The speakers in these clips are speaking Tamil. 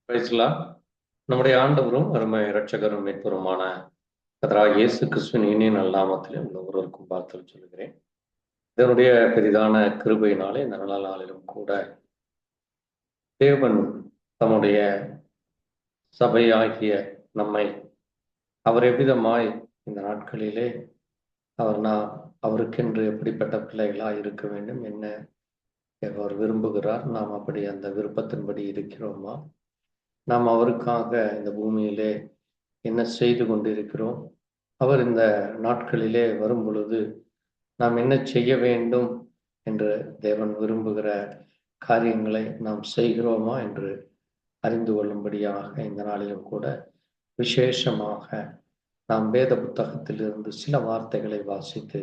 பேசலாம். நம்முடைய ஆண்டவரும் அருமை இரட்சகரும் மீட்பருமான கர்த்தராகிய இயேசு கிறிஸ்துவின் இனிய நல்நாமத்திலே உங்கள் ஒருவருக்கும் வாழ்த்துக்கள் சொல்கிறேன். இதனுடைய பெரிதான கிருபையினாலே இந்த நல்ல நாளிலும் கூட தேவன் தம்முடைய சபையாகிய நம்மை அவர் எவ்விதமாய் இந்த நாட்களிலே நாம் அவருக்கென்று எப்படிப்பட்ட பிள்ளைகளாய் இருக்க வேண்டும், என்ன அவர் விரும்புகிறார், நாம் அப்படி அந்த விருப்பத்தின்படி இருக்கிறோமா, நாம் அவருக்காக இந்த பூமியிலே என்ன செய்து கொண்டிருக்கிறோம், அவர் இந்த நாட்களிலே வரும் பொழுது நாம் என்ன செய்ய வேண்டும் என்று தேவன் விரும்புகிற காரியங்களை நாம் செய்கிறோமா என்று அறிந்து கொள்ளும்படியாக இந்த நாளிலும் கூட விசேஷமாக நாம் வேத புத்தகத்திலிருந்து சில வார்த்தைகளை வாசித்து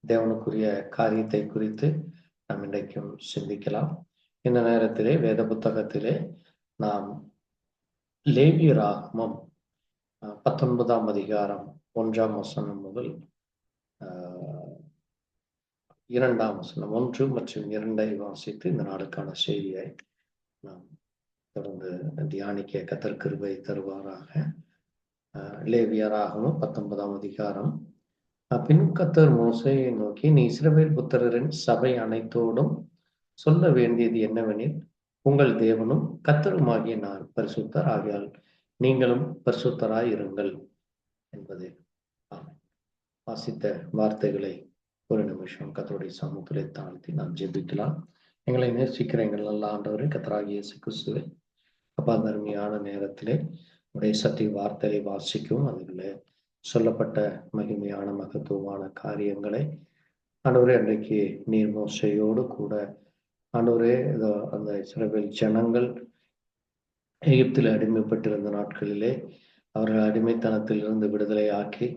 தேவனுக்குரிய காரியத்தை குறித்து நாம் இன்றைக்கும் சிந்திக்கலாம். இந்த நேரத்திலே வேத புத்தகத்திலே நாம் லேவியராகமம் 19ஆம் அதிகாரம் 1ஆம் வசனம் முதல் 2ஆம் வசனம் 1 மற்றும் 2 வாசித்து இந்த நாளுக்கான செய்தியை நாம் தொடர்ந்து தியானிக்க கர்த்தர் கிருபை தருவாராக. லேவியராகமம் 19ஆம் அதிகாரம். பின்னும் கர்த்தர் மோசேயை நோக்கி, நீ இஸ்ரவேல் புத்திரரின் சபை அனைத்தோடும் சொல்ல வேண்டியது என்னவெனில், உங்கள் தேவனும் கர்த்தருமாகிய நான் பரிசுத்தர், ஆகையால் நீங்களும் பரிசுத்தராய் இருங்கள் என்பதே. வாசித்த வார்த்தைகளை ஒரு நிமிஷம் கர்த்தருடைய சமூகத்திலே தாழ்த்தி நாம் ஜெபிக்கலாம். எங்களை நேசிக்கிற எங்கள் நல்ல ஆண்டவரே, கர்த்தராகிய இயேசு கிறிஸ்துவே, அப்பா, அருமையான நேரத்திலே உடைய சத்திய வார்த்தையை வாசிக்கவும் அதில் சொல்லப்பட்ட மகிமையான மகத்துவமான காரியங்களை ஆண்டவரே, அன்றைக்கு நீர் மோசையோடு கூட ஆண்டவரே அந்த இஸ்ரவேல் ஜனங்கள் எகிப்தில் அடிமைப்பட்டிருந்த நாட்களிலே அவர்கள் அடிமைத்தனத்திலிருந்து விடுதலை ஆக்கி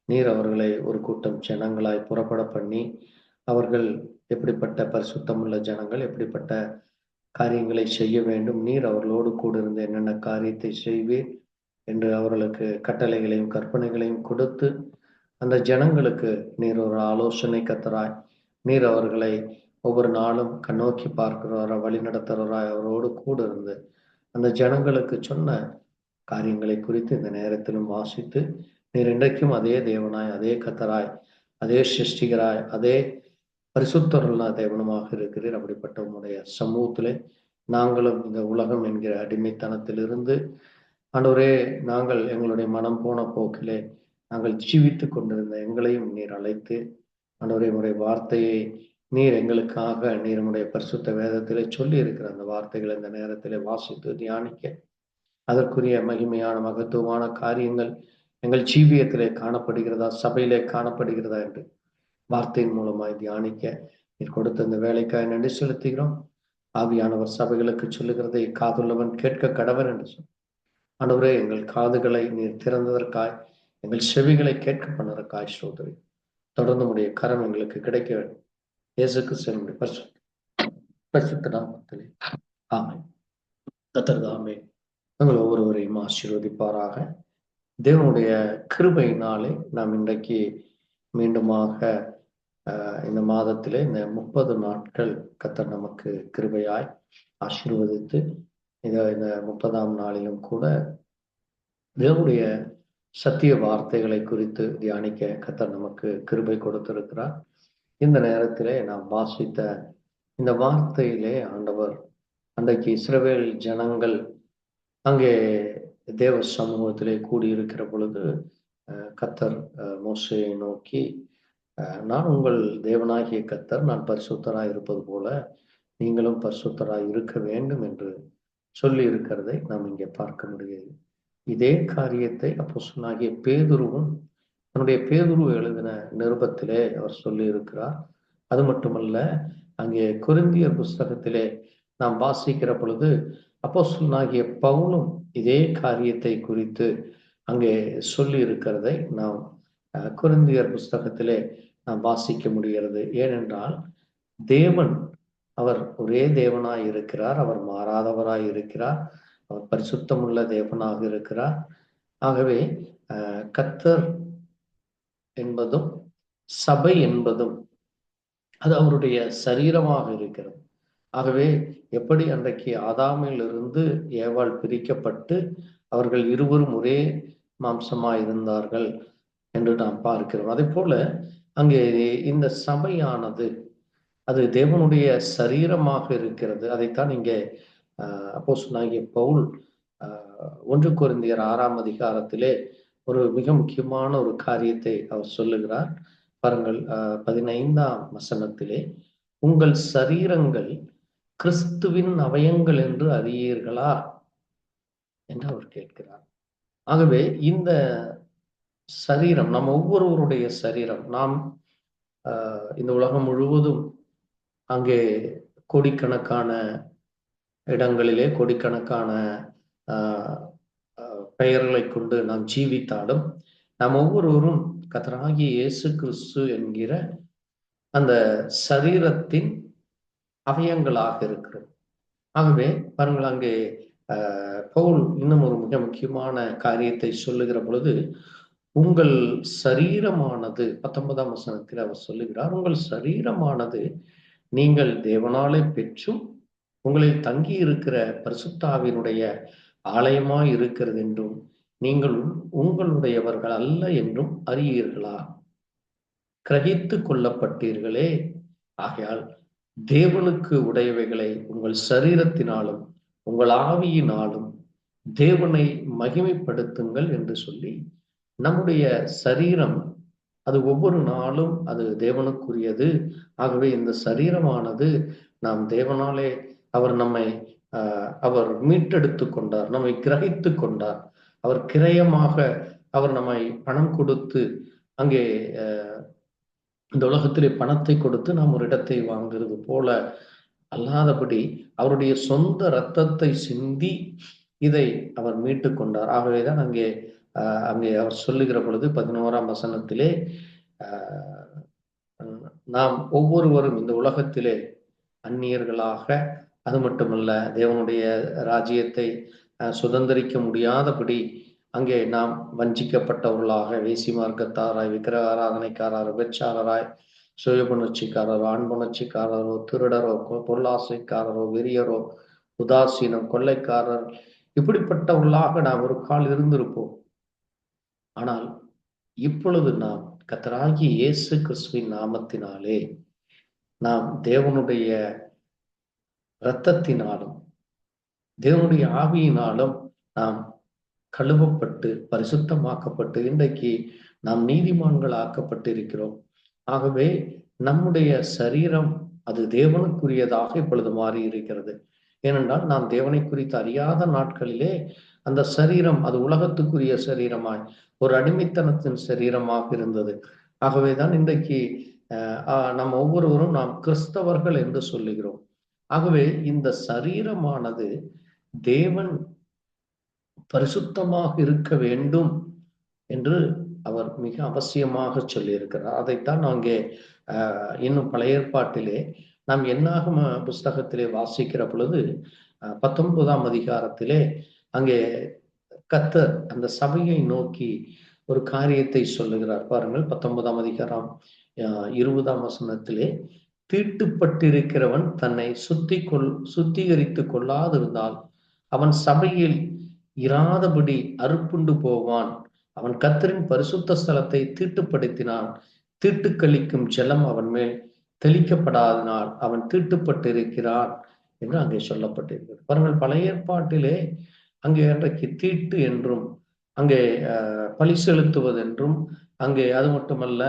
நீர் அவர்களை ஒரு கூட்டம் ஜனங்களாய் புறப்பட பண்ணி, அவர்கள் எப்படிப்பட்ட பரிசுத்தமுள்ள ஜனங்கள், எப்படிப்பட்ட காரியங்களை செய்ய வேண்டும், நீர் அவர்களோடு கூட இருந்து என்னென்ன காரியத்தை செய்வீர் என்று அவர்களுக்கு கட்டளைகளையும் கற்பனைகளையும் கொடுத்து அந்த ஜனங்களுக்கு நீர் ஒரு ஆலோசனை கர்த்தராய், நீர் அவர்களை ஒவ்வொரு நாளும் கண்ணோக்கி பார்க்கிறவராய், வழி நடத்துறவராய் அவரோடு கூட இருந்து அந்த ஜனங்களுக்கு சொன்ன காரியங்களை குறித்து இந்த நேரத்திலும் வாசித்து, நீர் இன்றைக்கும் அதே தேவனாய், அதே கர்த்தராய், அதே சிருஷ்டிகராய், அதே பரிசுத்தருள்ள தேவனமாக இருக்கிறீர். அப்படிப்பட்ட உங்களுடைய சமூகத்திலே நாங்களும் இந்த உலகம் என்கிற அடிமைத்தனத்திலிருந்து ஆண்டவரே, நாங்கள் எங்களுடைய மனம் போன போக்கிலே நாங்கள் ஜீவித்து கொண்டிருந்த எங்களையும் நீர் அழைத்து ஆண்டவரே, உங்களுடைய வார்த்தையை நீர் எங்களுக்காக நீர் உடைய பரிசுத்த வேதத்திலே சொல்லி இருக்கிற அந்த வார்த்தைகளை இந்த நேரத்திலே வாசித்து தியானிக்க, அதற்குரிய மகிமையான மகத்துவமான காரியங்கள் எங்கள் ஜீவியத்திலே காணப்படுகிறதா, சபையிலே காணப்படுகிறதா என்று வார்த்தையின் மூலமாய் தியானிக்க நீர் கொடுத்த இந்த வேலைக்காய் நன்றி செலுத்துகிறோம். ஆவியானவர் சபைகளுக்கு சொல்லுகிறதை காதுள்ளவன் கேட்க கடவன் என்று சொல். ஆண்டவரே, எங்கள் காதுகளை நீர் திறந்ததற்காய், எங்கள் செவிகளை கேட்க பண்ணதற்காய் சோதரி. தொடர்ந்து உடைய கரம் எங்களுக்கு கிடைக்க வேண்டும். இயேசு கிறிஸ்துவின் பரிசுத்த நாமத்திலே ஆமென். கர்த்தர் தாமே உங்கள் ஒவ்வொருவரையும் ஆசீர்வதிப்பாராக. தேவனுடைய கிருபையினாலே நாம் இன்றைக்கு மீண்டுமாக இந்த மாதத்திலே இந்த 30 நாட்கள் கர்த்தர் நமக்கு கிருபையாய் ஆசீர்வதித்து இந்த 30ஆம் நாளிலும் கூட தேவனுடைய சத்திய வார்த்தைகளை குறித்து தியானிக்க கர்த்தர் நமக்கு கிருபை கொடுத்திருக்கிறார். இந்த நேரத்திலே நாம் வாசித்த இந்த வார்த்தையிலே ஆண்டவர் அன்றைக்கு இஸ்ரவேல் ஜனங்கள் அங்கே தேவ சமூகத்திலே கூடியிருக்கிற பொழுது கர்த்தர் மோசேயை நோக்கி, நான் உங்கள் தேவனாகிய கர்த்தர், நான் பரிசுத்தராய் இருப்பது போல நீங்களும் பரிசுத்தராய் இருக்க வேண்டும் என்று சொல்லி இருக்கிறதை நாம் இங்கே பார்க்க முடியாது. இதே காரியத்தை அப்போஸ்தலனாகிய பேதுருவும் தன்னுடைய பேதுரு எழுதின நிருபத்திலே அவர் சொல்லி இருக்கிறார். அது மட்டுமல்ல, அங்கே கொரிந்தியர் புஸ்தகத்திலே நாம் வாசிக்கிற பொழுது அப்போஸ்தலனாகிய பவுலும் இதே காரியத்தை குறித்து அங்கே சொல்லி இருக்கிறதை நாம் கொரிந்தியர் புஸ்தகத்திலே நாம் வாசிக்க முடிகிறது. ஏனென்றால் தேவன் அவர் ஒரே தேவனாய் இருக்கிறார், அவர் மாறாதவராய் இருக்கிறார், அவர் பரிசுத்தமுள்ள தேவனாக இருக்கிறார். ஆகவே கர்த்தர் என்பதும் சபை என்பதும் அது அவருடைய சரீரமாக இருக்கிறது. ஆகவே எப்படி அன்றைக்கு ஆதாமிலிருந்து ஏவாள் பிரிக்கப்பட்டு அவர்கள் இருவரும் ஒரே மாம்சமாய் இருந்தார்கள் என்று நாம் பார்க்கிறோம். அதே போல அங்கே இந்த சபையானது அது தேவனுடைய சரீரமாக இருக்கிறது. அதைத்தான் இங்கே அப்போஸ்தலனாகிய பவுல் 1 கொரிந்தியர் 6ஆம் அதிகாரத்திலே ஒரு மிக முக்கியமான ஒரு காரியத்தை அவர் சொல்லுகிறார். பாருங்கள், 15ஆம் வசனத்திலே, உங்கள் சரீரங்கள் கிறிஸ்துவின் அவயங்கள் என்று அறியீர்களா என்று அவர் கேட்கிறார். ஆகவே இந்த சரீரம் நம் ஒவ்வொருவருடைய சரீரம், நாம் இந்த உலகம் முழுவதும் அங்கே கோடிக்கணக்கான இடங்களிலே கோடிக்கணக்கான பெயர்களை கொண்டு நாம் ஜீவித்தாலும் நாம் ஒவ்வொருவரும் கர்த்தராகிய இயேசு கிறிஸ்து என்கிற அந்த சரீரத்தின் அவயங்களாக இருக்கிறோம். ஆகவே பாருங்கள், அங்கே பவுல் இன்னும் ஒரு மிக முக்கியமான காரியத்தை சொல்லுகிற பொழுது, உங்கள் சரீரமானது 19ஆம் வசனத்தில் அவர் சொல்லுகிறார், உங்கள் சரீரமானது நீங்கள் தேவனாலே பெற்றும் உங்களில் தங்கி இருக்கிற பரிசுத்தாவினுடைய ஆலயமாய் இருக்கிறது என்றும் நீங்கள் உங்களுடையவர்கள் அல்ல என்றும் அறியீர்களா? கிரகித்து கொள்ளப்பட்டீர்களே. ஆகையால் தேவனுக்கு உடையவைகளை உங்கள் சரீரத்தினாலும் உங்கள் ஆவியினாலும் தேவனை மகிமைப்படுத்துங்கள் என்று சொல்லி, நம்முடைய சரீரம் அது ஒவ்வொரு நாளும் அது தேவனுக்குரியது. ஆகவே இந்த சரீரமானது நாம் தேவனாலே அவர் நம்மை அவர் மீட்டெடுத்து கொண்டார், நம்மை கிரகித்து கொண்டார். அவர் கிரயமாக அவர் நம்மை பணம் கொடுத்து, அங்கே இந்த உலகத்திலே பணத்தை கொடுத்து நாம் ஒரு இடத்தை வாங்குறது போல அல்லாதபடி அவருடைய சொந்த இரத்தத்தை சிந்தி இதை அவர் மீட்டு கொண்டார். ஆகவேதான் அங்கே அங்கே அவர் சொல்லுகிற பொழுது 11ஆம் வசனத்திலே, நாம் ஒவ்வொருவரும் இந்த உலகத்திலே அந்நியர்களாக, அது மட்டுமல்ல தேவனுடைய ராஜ்யத்தை சுதந்திரிக்க முடியாதபடி அங்கே நாம் வஞ்சிக்கப்பட்டவர்களாக, வேசி மார்க்கத்தாராய், விக்கிரக ஆராதனைக்காரர், விபச்சாரராய், சுயபுணர்ச்சிக்காரரோ, ஆண்புணர்ச்சிக்காரரோ, திருடரோ, பொருளாசைக்காரரோ, வெறியரோ, உதாசீனம், கொள்ளைக்காரர், இப்படிப்பட்டவர்களாக நாம் ஒரு கால் இருந்திருப்போம். ஆனால் இப்பொழுது நாம் கர்த்தராகிய இயேசு கிறிஸ்துவின் நாமத்தினாலே நாம் தேவனுடைய இரத்தத்தினாலும் தேவனுடைய ஆவியினாலும் நாம் கழுவப்பட்டு பரிசுத்தமாக்கப்பட்டு இன்றைக்கு நாம் நீதிமான்கள் ஆக்கப்பட்டு இருக்கிறோம். ஆகவே நம்முடைய சரீரம் அது தேவனுக்குரியதாக இப்பொழுது மாறி இருக்கிறது. ஏனென்றால் நாம் தேவனை குறித்து அறியாத நாட்களிலே அந்த சரீரம் அது உலகத்துக்குரிய சரீரமாய் ஒரு அடிமைத்தனத்தின் சரீரமாக இருந்தது. ஆகவேதான் இன்றைக்கு நம்ம ஒவ்வொருவரும் நாம் கிறிஸ்தவர்கள் என்று சொல்லுகிறோம். ஆகவே இந்த சரீரமானது தேவன் பரிசுத்தமாக இருக்க வேண்டும் என்று அவர் மிக அவசியமாக சொல்லியிருக்கிறார். அதைத்தான் அங்கே இன்னும் பழைய ஏற்பாட்டிலே நாம் என்னாகும் புஸ்தகத்திலே வாசிக்கிற பொழுது 19ஆம் அதிகாரத்திலே அங்கே கர்த்தர் அந்த சபையை நோக்கி ஒரு காரியத்தை சொல்லுகிறார். பாருங்கள், 19ஆம் அதிகாரம் 20ஆம் வசனத்திலே, தீட்டுப்பட்டிருக்கிறவன் தன்னை சுத்திகரித்து கொள்ளாதிருந்தால் அவன் சபையில் இராதபடி அறுப்புண்டு போவான். அவன் கர்த்தரின் பரிசுத்த ஸ்தலத்தை தீட்டுப்படுத்தினான். தீட்டுக்களிக்கும் ஜலம் அவன் மேல் தெளிக்கப்படாதனால் அவன் தீட்டுப்பட்டிருக்கிறான் என்று அங்கே சொல்லப்பட்டிருக்கிறது. பாருங்கள், பழைய ஏற்பாட்டிலே அங்கே அன்றைக்கு தீட்டு என்றும் அங்கே பழி செலுத்துவதென்றும் அங்கே அது மட்டுமல்ல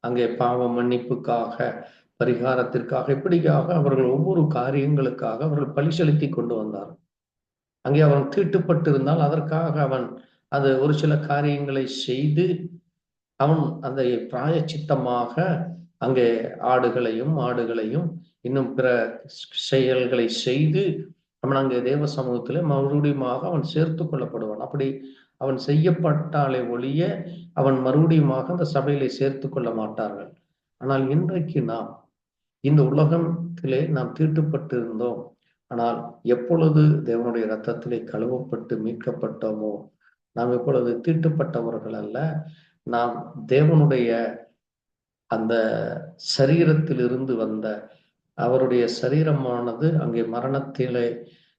அங்கே பாவ மன்னிப்புக்காக பரிகாரத்திற்காக இப்படிக்காக அவர்கள் ஒவ்வொரு காரியங்களுக்காக அவர்கள் பழி செலுத்தி கொண்டு வந்தார். அங்கே அவன் தீட்டுப்பட்டிருந்தால் அதற்காக அவன் அது ஒரு சில காரியங்களை செய்து அவன் அந்த பிராயச்சித்தமாக அங்கே ஆடுகளையும் மாடுகளையும் இன்னும் பிற செயல்களை செய்து அவன் அங்கே தேவ சமூகத்திலே மறுபடியுமாக அவன் சேர்த்து கொள்ளப்படுவான். அப்படி அவன் செய்யப்பட்டாலே ஒழிய அவன் மறுபடியுமாக அந்த சபையிலே சேர்த்து கொள்ள மாட்டார்கள். ஆனால் இன்றைக்கு நாம் இந்த உலகத்திலே நாம் தீட்டுப்பட்டு இருந்தோம். ஆனால் எப்பொழுது தேவனுடைய இரத்தத்திலே கழுவப்பட்டு மீட்கப்பட்டோமோ, நாம் எப்பொழுது தீட்டுப்பட்டவர்கள் அல்ல, நாம் தேவனுடைய அந்த சரீரத்திலிருந்து வந்த அவருடைய சரீரமானது அங்கே மரணத்திலே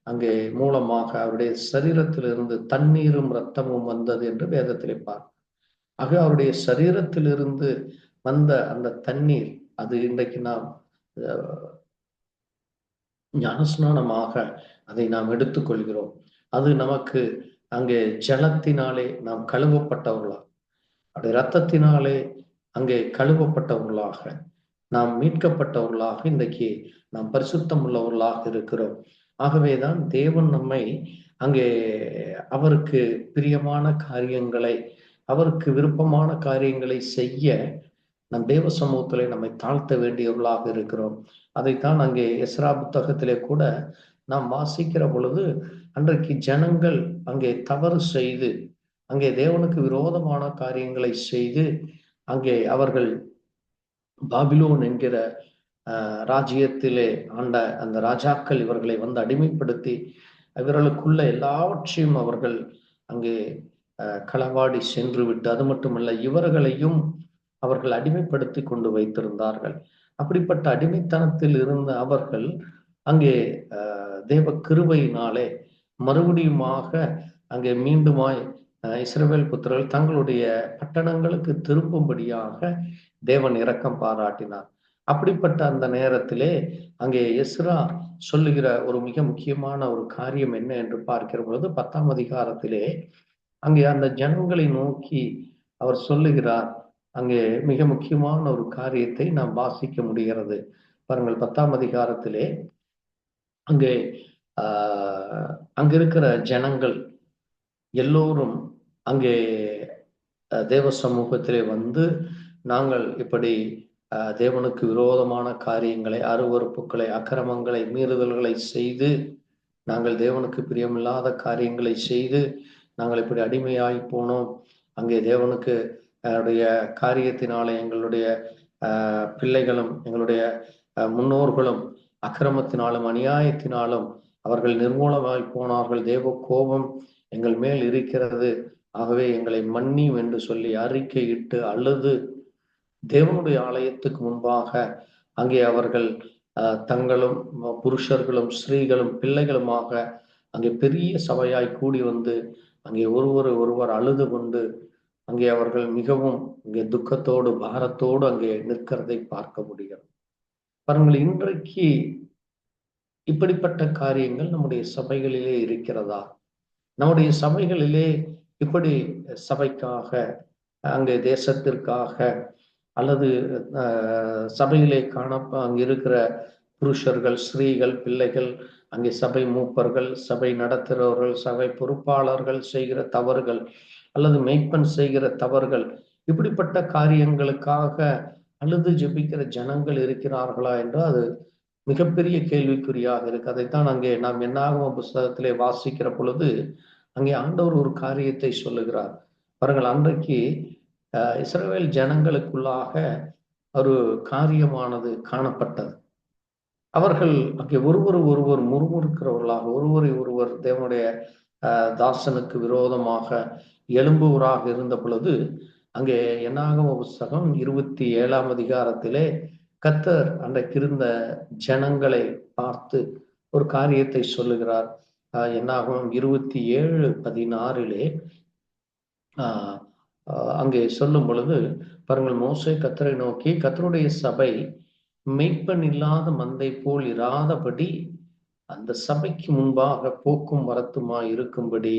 அங்கே மூலமாக அவருடைய சரீரத்திலிருந்து தண்ணீரும் இரத்தமும் வந்தது என்று வேதத்திலே பார்க்கிறோம். ஆக அவருடைய சரீரத்திலிருந்து வந்த அந்த தண்ணீர், அது இன்றைக்கு நாம் ஞானஸ்நானமாக அதை நாம் எடுத்துக்கொள்கிறோம். அது நமக்கு அங்கே ஜலத்தினாலே நாம் கழுவப்பட்டவர்களாக, அவருடைய இரத்தத்தினாலே அங்கே கழுவப்பட்டவர்களாக, நாம் மீட்கப்பட்டவர்களாக இன்றைக்கு நாம் பரிசுத்தம் உள்ளவர்களாக இருக்கிறோம். ஆகவேதான் தேவன் நம்மை அங்கே அவருக்கு பிரியமான காரியங்களை, அவருக்கு விருப்பமான காரியங்களை செய்ய நம் தேவ சமூகத்திலே நம்மை தாழ்த்த வேண்டியவர்களாக இருக்கிறோம். அதைத்தான் அங்கே எஸ்ரா புத்தகத்திலே கூட நாம் வாசிக்கிற பொழுது, அன்றைக்கு ஜனங்கள் அங்கே தவறு செய்து, அங்கே தேவனுக்கு விரோதமான காரியங்களை செய்து, அங்கே அவர்கள் பாபிலோன் என்கிற ராஜ்யத்திலே ஆண்ட அந்த ராஜாக்கள் இவர்களை வந்து அடிமைப்படுத்தி இவர்களுக்குள்ள எல்லாவற்றையும் அவர்கள் அங்கே களவாடி சென்று விட்டு, அது மட்டுமல்ல இவர்களையும் அவர்கள் அடிமைப்படுத்தி கொண்டு வைத்திருந்தார்கள். அப்படிப்பட்ட அடிமைத்தனத்தில் இருந்த அவர்கள் அங்கே தேவ கிருபையினாலே மறுபடியுமாக அங்கே மீண்டுமாய் இஸ்ரவேல் புத்திரர்கள் தங்களுடைய பட்டணங்களுக்கு திரும்பும்படியாக தேவன் இரக்கம் பாராட்டினார். அப்படிப்பட்ட அந்த நேரத்திலே அங்கே எஸ்ரா சொல்லுகிற ஒரு மிக முக்கியமான ஒரு காரியம் என்ன என்று பார்க்கிற பொழுது 10ஆம் அதிகாரத்திலே அங்கே அந்த ஜனங்களை நோக்கி அவர் சொல்லுகிறார். அங்கே மிக முக்கியமான ஒரு காரியத்தை நாம் வாசிக்க முடிகிறது. பாருங்கள், 10ஆம் அதிகாரத்திலே அங்கே அங்கிருக்கிற ஜனங்கள் எல்லோரும் அங்கே தேவ சமூகத்திலே வந்து, நாங்கள் இப்படி தேவனுக்கு விரோதமான காரியங்களை, அருவறுப்புகளை, அக்கிரமங்களை, மீறுதல்களை செய்து, நாங்கள் தேவனுக்கு பிரியமில்லாத காரியங்களை செய்து நாங்கள் இப்படி அடிமையாகி போனோம். அங்கே தேவனுக்கு காரியத்தினாலே எங்களுடைய பிள்ளைகளும் எங்களுடைய முன்னோர்களும் அக்கிரமத்தினாலும் அநியாயத்தினாலும் அவர்கள் நிர்மூலமாய் போனார்கள். தேவ கோபம் எங்கள் மேல் இருக்கிறது, ஆகவே எங்களை மன்னியும் என்று சொல்லி அறிக்கையிட்டு அழுது தேவனுடைய ஆலயத்துக்கு முன்பாக அங்கே அவர்கள் தங்களும் புருஷர்களும் ஸ்திரீகளும் பிள்ளைகளுமாக அங்கே பெரிய சபையாய் கூடி வந்து அங்கே ஒருவர் அழுது கொண்டு அங்கே அவர்கள் மிகவும் இங்கே துக்கத்தோடு பாரத்தோடு அங்கே நிற்கிறதை பார்க்க முடியும். பாருங்கள், இன்றைக்கு இப்படிப்பட்ட காரியங்கள் நம்முடைய சபைகளிலே இருக்கிறதா? நம்முடைய சபைகளிலே இப்படி சபைக்காக, அங்கே தேசத்திற்காக, அல்லது சபையிலே அங்கே இருக்கிற புருஷர்கள், ஸ்திரீகள், பிள்ளைகள், அங்கே சபை மூப்பர்கள், சபை நடத்துகிறவர்கள், சபை பொறுப்பாளர்கள் செய்கிற தவறுகள், அல்லது மெய்ப்பன் செய்கிற தவறுகள், இப்படிப்பட்ட காரியங்களுக்காக அழுது ஜெபிக்கிற ஜனங்கள் இருக்கிறார்களா என்றால் அது மிகப்பெரிய கேள்விக்குறியாக இருக்கு. அதைத்தான் அங்கே நாம் என்னாகம புஸ்தகத்திலே வாசிக்கிற பொழுது அங்கே ஆண்டவர் ஒரு காரியத்தை சொல்லுகிறார். பாருங்கள், அன்றைக்கு இஸ்ரவேல் ஜனங்களுக்குள்ளாக ஒரு காரியமானது காணப்பட்டது. அவர்கள் அங்கே ஒருவர் முறுமுறுக்கிறவர்களாக, ஒருவர் தேவனுடைய தாசனுக்கு விரோதமாக எழும்புவராக இருந்த பொழுது அங்கே என்னாகம புஸ்தகம் 27ஆம் அதிகாரத்திலே கர்த்தர் அன்றைக்கு இருந்த ஜனங்களை பார்த்து ஒரு காரியத்தை சொல்லுகிறார். என்னாகமம் 27:16 அங்கே சொல்லும் பொழுது பாருங்கள், மோசே கர்த்தரை நோக்கி, கர்த்தருடைய சபை மெய்ப்பன் இல்லாத மந்தை போல் இராதபடி அந்த சபைக்கு முன்பாக போக்கும் வரத்துமா இருக்கும்படி,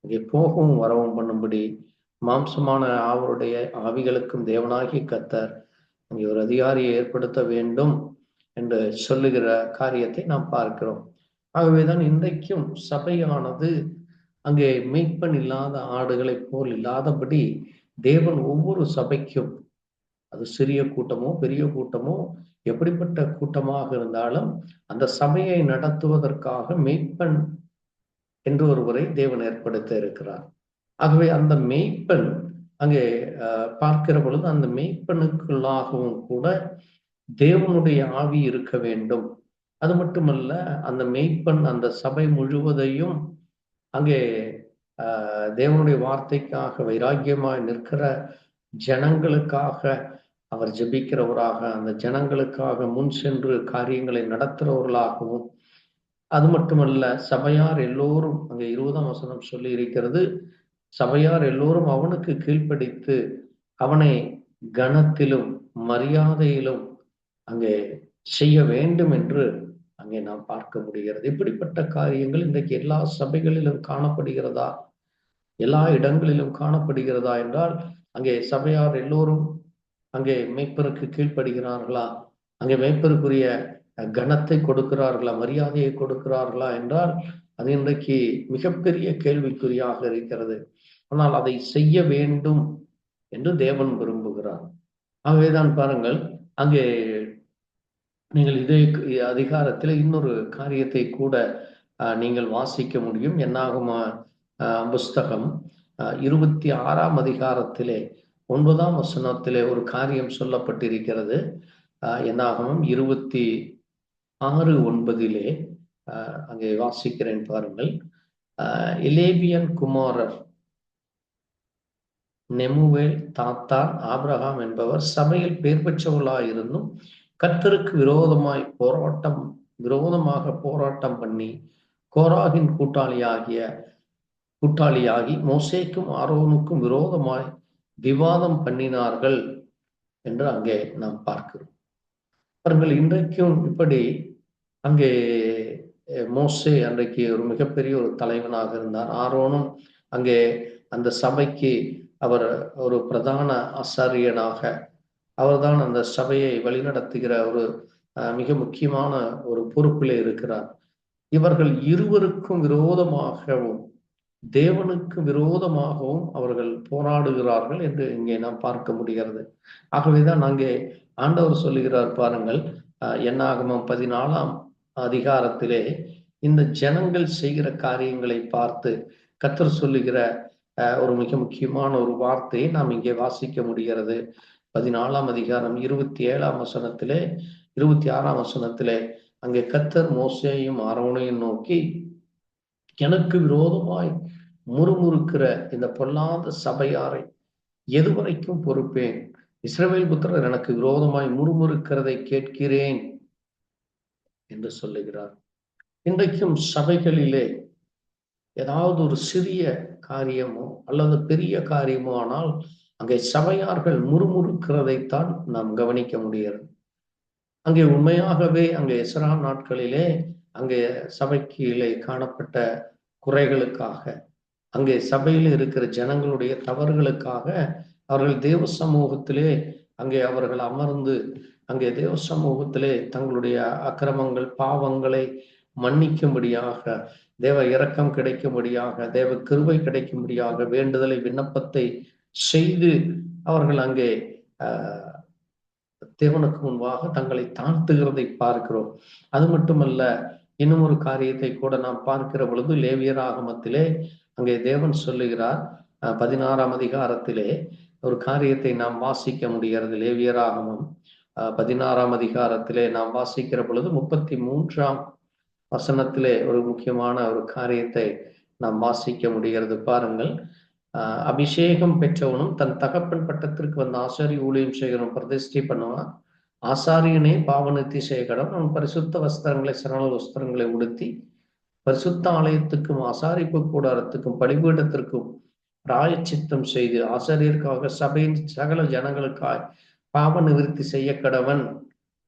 இங்கே போகவும் வரவும் பண்ணும்படி மாம்சமான அவருடைய ஆவிகளுக்கும் தேவனாகி கர்த்தர் அங்கே ஒரு அதிகாரியை ஏற்படுத்த வேண்டும் என்று சொல்லுகிற காரியத்தை நாம் பார்க்கிறோம். ஆகவேதான் இன்றைக்கும் சபையானது அங்கே மெய்ப்பன் இல்லாத ஆடுகளைப் போல் இல்லாதபடி தேவன் ஒவ்வொரு சபைக்கும், அது சிறிய கூட்டமோ பெரிய கூட்டமோ எப்படிப்பட்ட கூட்டமாக இருந்தாலும் அந்த சபையை நடத்துவதற்காக மெய்ப்பன் என்று ஒருவரை தேவன் ஏற்படுத்த இருக்கிறார். ஆகவே அந்த மெய்ப்பன் அங்கே பார்க்கிற பொழுது அந்த மெய்ப்பனுக்குள்ளாகவும் கூட தேவனுடைய ஆவி இருக்க வேண்டும். அது மட்டுமல்ல, அந்த மெய்ப்பன் அந்த சபை முழுவதையும் அங்கே தேவனுடைய வார்த்தைக்காக வைராக்கியமாய் நிற்கிற ஜனங்களுக்காக அவர் ஜெபிக்கிறவராக, அந்த ஜனங்களுக்காக முன் சென்று காரியங்களை நடத்துகிறவர்களாகவும், அது மட்டுமல்ல, சபையார் எல்லோரும் அங்கே 20ஆம் வசனம் சொல்லி இருக்கிறது, சபையார் எல்லோரும் அவனுக்கு கீழ்ப்படித்து அவனை கனத்திலும் மரியாதையிலும் அங்கே செய்ய வேண்டும் என்று அங்கே நாம் பார்க்க முடிகிறது. இப்படிப்பட்ட காரியங்கள் இன்றைக்கு எல்லா சபைகளிலும் காணப்படுகிறதா? எல்லா இடங்களிலும் காணப்படுகிறதா என்றால், அங்கே சபையார் எல்லோரும் அங்கே மேய்ப்பருக்கு கீழ்ப்படுகிறார்களா? அங்கே மேய்ப்பருக்குரிய கனத்தை கொடுக்கிறார்களா? மரியாதையை கொடுக்கிறார்களா என்றால், அது இன்றைக்கு மிகப்பெரிய கேள்விக்குறியாக இருக்கிறது. ஆனால் அதை செய்ய வேண்டும் என்று தேவன் விரும்புகிறார். ஆகவேதான் பாருங்கள், அங்கே நீங்கள் இதே அதிகாரத்தில் இன்னொரு காரியத்தை கூட நீங்கள் வாசிக்க முடியும். என்னாகுமா புஸ்தகம் 26ஆம் அதிகாரத்திலே 9ஆம் வசனத்திலே ஒரு காரியம் சொல்லப்பட்டிருக்கிறது. என்னாகமும் 26:9 அங்கே வாசிக்கிறேன் பாருங்கள். எலேபியன் குமாரர் நெமுவேல், தாத்தான், ஆபிரகாம் என்பவர் சபையில் பேர் பெற்றவர்களாயிருந்தும் கர்த்தருக்கு விரோதமாக போராட்டம் பண்ணி கோராகின் கூட்டாளியாகி மோசேக்கும் ஆரோனுக்கும் விரோதமாய் விவாதம் பண்ணினார்கள் என்று அங்கே நாம் பார்க்கிறோம். அவர்கள் இன்றைக்கும் இப்படி அங்கே மோசே அன்றைக்கு ஒரு மிகப்பெரிய ஒரு தலைவனாக இருந்தார். ஆரோனும் அங்கே அந்த சபைக்கு அவர் ஒரு பிரதான ஆசாரியனாக, அவர்தான் அந்த சபையை வழிநடத்துகிற ஒரு மிக முக்கியமான ஒரு பொறுப்பிலே இருக்கிறார். இவர்கள் இருவருக்கும் விரோதமாகவும் தேவனுக்கு விரோதமாகவும் அவர்கள் போராடுகிறார்கள் என்று இங்கே நாம் பார்க்க முடிகிறது. ஆகவேதான் அங்கே ஆண்டவர் சொல்லுகிறார் பாருங்கள், என்னாகமம் 14ஆம் அதிகாரத்திலே இந்த ஜனங்கள் செய்கிற காரியங்களை பார்த்து கர்த்தர் சொல்லுகிற ஒரு மிக முக்கியமான ஒரு வார்த்தையை நாம் இங்கே வாசிக்க முடிகிறது. 14ஆம் அதிகாரம் 27ஆம் வசனத்திலே 26ஆம் வசனத்திலே அங்கே கர்த்தர் மோசேயும் ஆரோனையும் நோக்கி, எனக்கு விரோதமாய் முறுமுறுக்கிற இந்த பொல்லாத சபையாரை எதுவரைக்கும் பொறுப்பேன்? இஸ்ரவேல் புத்திரர் எனக்கு விரோதமாய் முறுமுறுக்கிறதை கேட்கிறேன் என்று சொல்லுகிறார். இன்றைக்கும் சபைகளிலே ஏதாவது ஒரு சிறிய காரியமோ அல்லது பெரிய காரியமோ ஆனால் அங்கே சபையார்கள் முறுமுறுக்கிறதைத்தான் நாம் கவனிக்க முடிகிறது. அங்கே உண்மையாகவே அங்கே எஸ்ரா நாட்களிலே அங்கே சபைக்கிலே காணப்பட்ட குறைகளுக்காக, அங்கே சபையில் இருக்கிற ஜனங்களுடைய தவறுகளுக்காக அவர்கள் தேவ சமூகத்திலே அங்கே அவர்கள் அமர்ந்து அங்கே தேவ சமூகத்திலே தங்களுடைய அக்கிரமங்கள் பாவங்களை மன்னிக்கும்படியாக, தேவ இரக்கம் கிடைக்கும்படியாக, தேவ கிருபை கிடைக்கும்படியாக வேண்டுதலை விண்ணப்பத்தை செய்து அவர்கள் அங்கே தேவனுக்கு முன்பாக தங்களை தாழ்த்துகிறதை பார்க்கிறோம். அது மட்டுமல்ல, இன்னும் ஒரு காரியத்தை கூட நாம் பார்க்கிற பொழுது லேவியராகமத்திலே அங்கே தேவன் சொல்லுகிறார். 16ஆம் அதிகாரத்திலே ஒரு காரியத்தை நாம் வாசிக்க முடிகிறது. லேவியராகமம் 16ஆம் அதிகாரத்திலே நாம் வாசிக்கிற பொழுது 33ஆம் வசனத்திலே ஒரு முக்கியமான ஒரு காரியத்தை நாம் வாசிக்க முடிகிறது. பாருங்கள், அபிஷேகம் பெற்றவனும் தன் தகப்பன் பட்டத்திற்கு வந்த ஆசாரி ஊழியம் செய்கிறவன் பிரதிஷ்டை பண்ணுவான். ஆசாரியனே பாவநித்தி செய்யக்கடன். அவன் பரிசுத்த வஸ்திரங்களை சரண வஸ்திரங்களை உடுத்தி பரிசுத்த ஆலயத்துக்கும் ஆசாரிப்பு கூடாரத்துக்கும் பலிபீடத்திற்கும் பிராயச்சித்தம் செய்து ஆசாரியருக்காக சபையின் சகல ஜனங்களுக்காய் பாவ நிவர்த்தி செய்ய கடவன்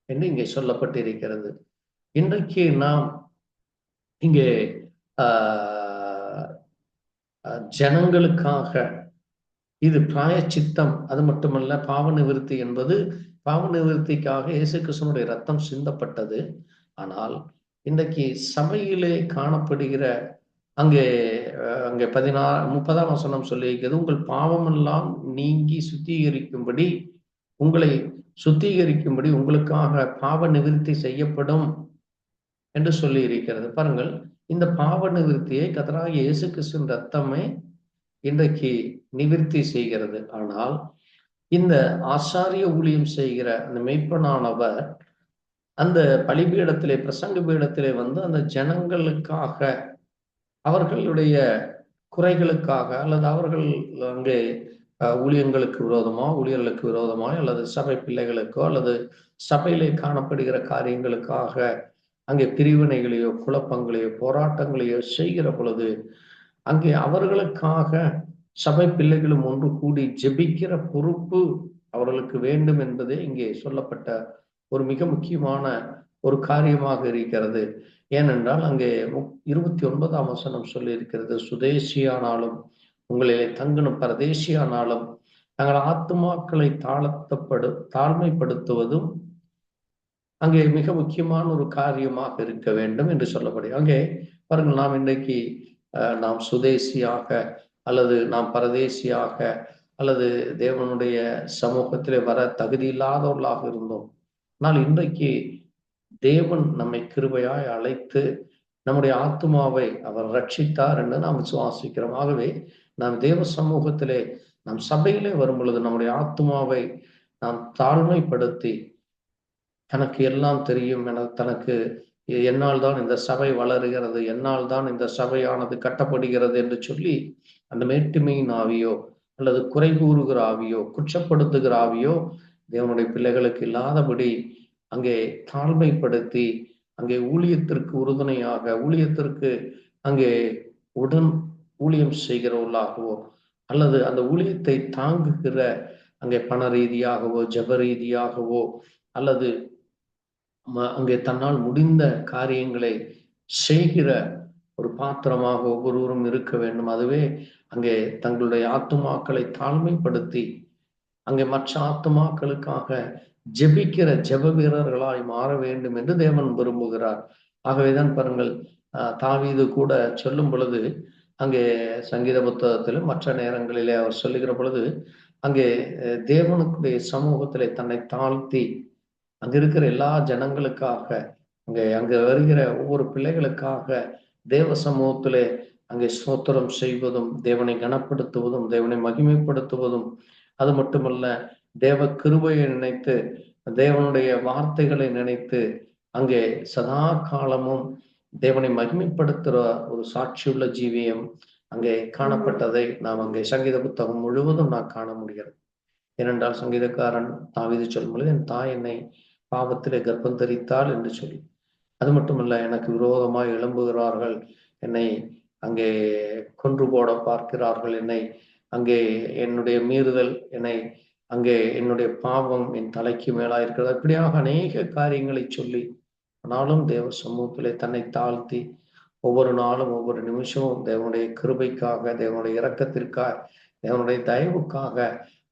என்று இங்கே சொல்லப்பட்டிருக்கிறது. இன்றைக்கு நாம் இங்கே ஜனங்களுக்காக இது பிராயச்சித்தம், அது மட்டுமல்ல பாவ நிவர்த்தி என்பது பாவ நிவர்த்திக்காக இயேசு கிறிஸ்துவினுடைய ரத்தம் சிந்தப்பட்டது. ஆனால் இன்றைக்கு சபையிலே காணப்படுகிற அங்கே 30ஆம் வசனம் சொல்லியிருக்கிறது, உங்கள் பாவமெல்லாம் நீங்கி உங்களை சுத்திகரிக்கும்படி உங்களுக்காக பாவ நிவர்த்தி செய்யப்படும் என்று சொல்லி இருக்கிறது. பாருங்கள், இந்த பாவ நிவர்த்தியை கர்த்தராகிய இயேசு கிறிஸ்துவின் ரத்தமே இன்றைக்கு நிவர்த்தி செய்கிறது. ஆனால் இந்த ஆசாரிய ஊழியம் செய்கிற அந்த மெய்ப்பனானவர் அந்த பலிபீடத்திலே பிரசங்க பீடத்திலே வந்து அந்த ஜனங்களுக்காக அவர்களுடைய குறைகளுக்காக அல்லது அவர்கள் அங்கே ஊழியங்களுக்கு விரோதமா, ஊழியர்களுக்கு விரோதமாய், அல்லது சபை பிள்ளைகளுக்கோ அல்லது சபையிலே காணப்படுகிற காரியங்களுக்காக அங்கே பிரிவினைகளையோ குழப்பங்களையோ போராட்டங்களையோ செய்கிற பொழுது அங்கே அவர்களுக்காக சபை பிள்ளைகளும் ஒன்று கூடி ஜெபிக்கிற பொறுப்பு அவர்களுக்கு வேண்டும் என்பதே இங்கே சொல்லப்பட்ட ஒரு மிக முக்கியமான ஒரு காரியமாக இருக்கிறது. ஏனென்றால் அங்கே 29ஆம் வசனம் சொல்லி இருக்கிறது, சுதேசியானாலும் உங்களிலே தங்கணும் பரதேசியானாலும் தங்கள் ஆத்துமாக்களை தாழ்மைப்படுத்துவதும் அங்கே மிக முக்கியமான ஒரு காரியமாக இருக்க வேண்டும் என்று சொல்லப்படுகிறது. அங்கே பாருங்கள், நாம் இன்றைக்கு நாம் சுதேசியாக அல்லது நாம் பரதேசியாக அல்லது தேவனுடைய சமூகத்திலே வர தகுதி இல்லாதவர்களாக இருந்தோம். ஆனால் இன்றைக்கு தேவன் நம்மை கிருபையாய் அழைத்து நம்முடைய ஆத்துமாவை அவர் ரட்சித்தார் என்று நாம் விசுவாசிக்கிறோம். ஆகவே நாம் தேவ சமூகத்திலே நம் சபையிலே வரும் பொழுது நம்முடைய ஆத்துமாவை நாம் தாழ்மைப்படுத்தி, தனக்கு எல்லாம் தெரியும் என தனக்கு என்னால் தான் இந்த சபை வளருகிறது, என்னால் தான் இந்த சபையானது கட்டப்படுகிறது என்று சொல்லி அந்த மேட்டுமையின் ஆவியோ அல்லது குறை கூறுகிற ஆவியோ குற்றப்படுத்துகிற ஆவியோ தேவனுடைய பிள்ளைகளுக்கு இல்லாதபடி அங்கே தாழ்மைப்படுத்தி அங்கே ஊழியத்திற்கு உறுதுணையாக, ஊழியத்திற்கு அங்கே உடன் ஊழியம் செய்கிறவர்களாகவோ அல்லது அந்த ஊழியத்தை தாங்குகிற அங்கே பண ரீதியாகவோ ஜப ரீதியாகவோ அல்லது அங்கே தன்னால் முடிந்த காரியங்களை செய்கிற ஒரு பாத்திரமாக ஒவ்வொருவரும் இருக்க வேண்டும். அதுவே அங்கே தங்களுடைய ஆத்துமாக்களை தாழ்மைப்படுத்தி அங்கே மற்ற ஆத்துமாக்களுக்காக ஜெபிக்கிற ஜெப வீரர்களாய் மாற வேண்டும் என்று தேவன் விரும்புகிறார். ஆகவேதான் பாருங்கள், தாவீது கூட சொல்லும் பொழுது அங்கே சங்கீத புத்தகத்திலும் மற்ற நேரங்களிலே அவர் சொல்லுகிற பொழுது அங்கே தேவனுடைய சமூகத்திலே தன்னை தாழ்த்தி அங்க இருக்கிற எல்லா ஜனங்களுக்காக அங்க வருகிற ஒவ்வொரு பிள்ளைகளுக்காக தேவ சமூகத்திலே அங்கே ஸ்தோத்திரம் செய்வதும் தேவனை கனப்படுத்துவதும் தேவனை மகிமைப்படுத்துவதும், அது மட்டுமல்ல தேவ கிருபையை நினைத்து தேவனுடைய வார்த்தைகளை நினைத்து அங்கே சதா காலமும் தேவனை மகிமைப்படுத்துகிற ஒரு சாட்சியுள்ள ஜீவியம் அங்கே காணப்பட்டதை நாம் அங்கே சங்கீத புத்தகம் முழுவதும் நான் காண முடிகிறது. ஏனென்றால் சங்கீதக்காரன் தாவீது சொல்லும் பொழுது, என் தாய் என்னை பாவத்திலே கர்ப்பம் தரித்தாள் என்று சொல்லி, அது மட்டுமல்ல எனக்கு விரோதமாய் எழும்புகிறார்கள், என்னை அங்கே கொன்று போட பார்க்கிறார்கள், என்னை அங்கே என்னுடைய மீறுதல், என்னை அங்கே என்னுடைய பாவம் என் தலைக்கு மேலா இருக்கிறது, இப்படியாக அநேக காரியங்களை சொல்லி ஆனாலும் தேவ சமூகத்திலே தன்னை தாழ்த்தி ஒவ்வொரு நாளும் ஒவ்வொரு நிமிஷமும் தேவனுடைய கிருபைக்காக, தேவனுடைய இரக்கத்திற்காக, தேவனுடைய தயவுக்காக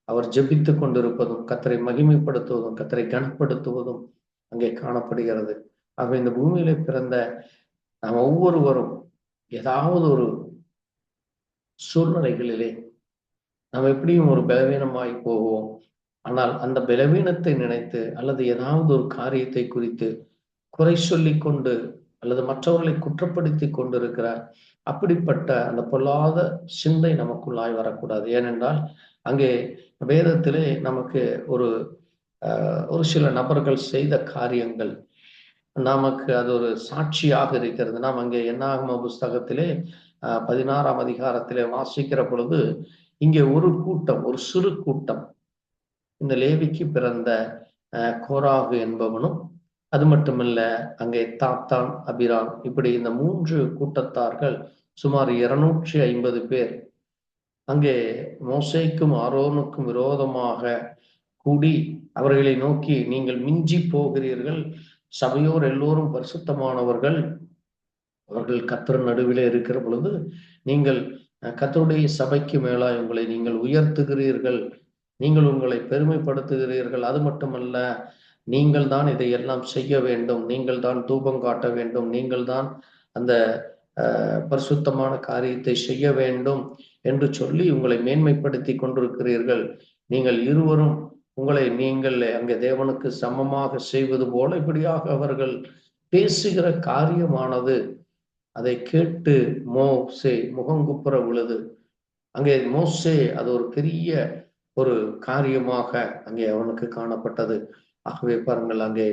அவர் ஜெபித்து கொண்டிருப்பதும் கர்த்தரை மகிமைப்படுத்துவதும் கர்த்தரை கனப்படுத்துவதும் அங்கே காணப்படுகிறது. ஆக இந்த பூமியிலே பிறந்த நாம் ஒவ்வொருவரும் ஏதாவது ஒரு சூழ்நிலைகளிலே நாம் எப்படியும் ஒரு பலவீனமாய் போவோம். ஆனால் அந்த பலவீனத்தை நினைத்து அல்லது ஏதாவது ஒரு காரியத்தை குறித்து குறை சொல்லி கொண்டு அல்லது மற்றவர்களை குற்றப்படுத்தி கொண்டிருக்கிறார், அப்படிப்பட்ட அந்த பொல்லாத சிந்தை நமக்குள்ளாய் வரக்கூடாது. ஏனென்றால் அங்கே வேதத்திலே நமக்கு ஒரு சில நபர்கள் செய்த காரியங்கள் நமக்கு அது ஒரு சாட்சியாக இருக்கிறது. நாம் அங்கே என்னாகம புஸ்தகத்திலே 16ஆம் அதிகாரத்திலே வாசிக்கிற பொழுது இங்கே ஒரு கூட்டம், ஒரு சிறு கூட்டம், இந்த லேவிக்கு பிறந்த கோராகு என்பவனும், அது மட்டுமல்ல அங்கே தாத்தான், அபிராம், இப்படி இந்த 3 கூட்டத்தார்கள் சுமார் 250 பேர் அங்கே மோசேக்கும் ஆரோனுக்கும் விரோதமாக கூடி அவர்களை நோக்கி, நீங்கள் மிஞ்சி போகிறீர்கள், சபையோர் எல்லோரும் பரிசுத்தமானவர்கள், அவர்கள் கர்த்தர் நடுவிலே இருக்கிற பொழுது நீங்கள் கர்த்தருடைய சபைக்கு மேலாய் உங்களை நீங்கள் உயர்த்துகிறீர்கள், நீங்கள் உங்களை பெருமைப்படுத்துகிறீர்கள், அது மட்டுமல்ல நீங்கள் தான் இதையெல்லாம் செய்ய வேண்டும், நீங்கள் தான் தூபம் காட்ட வேண்டும், நீங்கள் தான் அந்த பரிசுத்தமான காரியத்தை செய்ய வேண்டும் என்று சொல்லி உங்களை மேன்மைப்படுத்தி கொண்டிருக்கிறீர்கள். நீங்கள் இருவரும் உங்களை நீங்கள் அங்கே தேவனுக்கு சமமாக செய்வது போல இப்படியாக அவர்கள் பேசுகிற காரியமானது அதை கேட்டு மோசே முகங்குப்புற விழுது. அங்கே மோசே அது ஒரு பெரிய ஒரு காரியமாக அங்கே அவனுக்கு காணப்பட்டது. ஆகவே பாருங்கள், அங்கே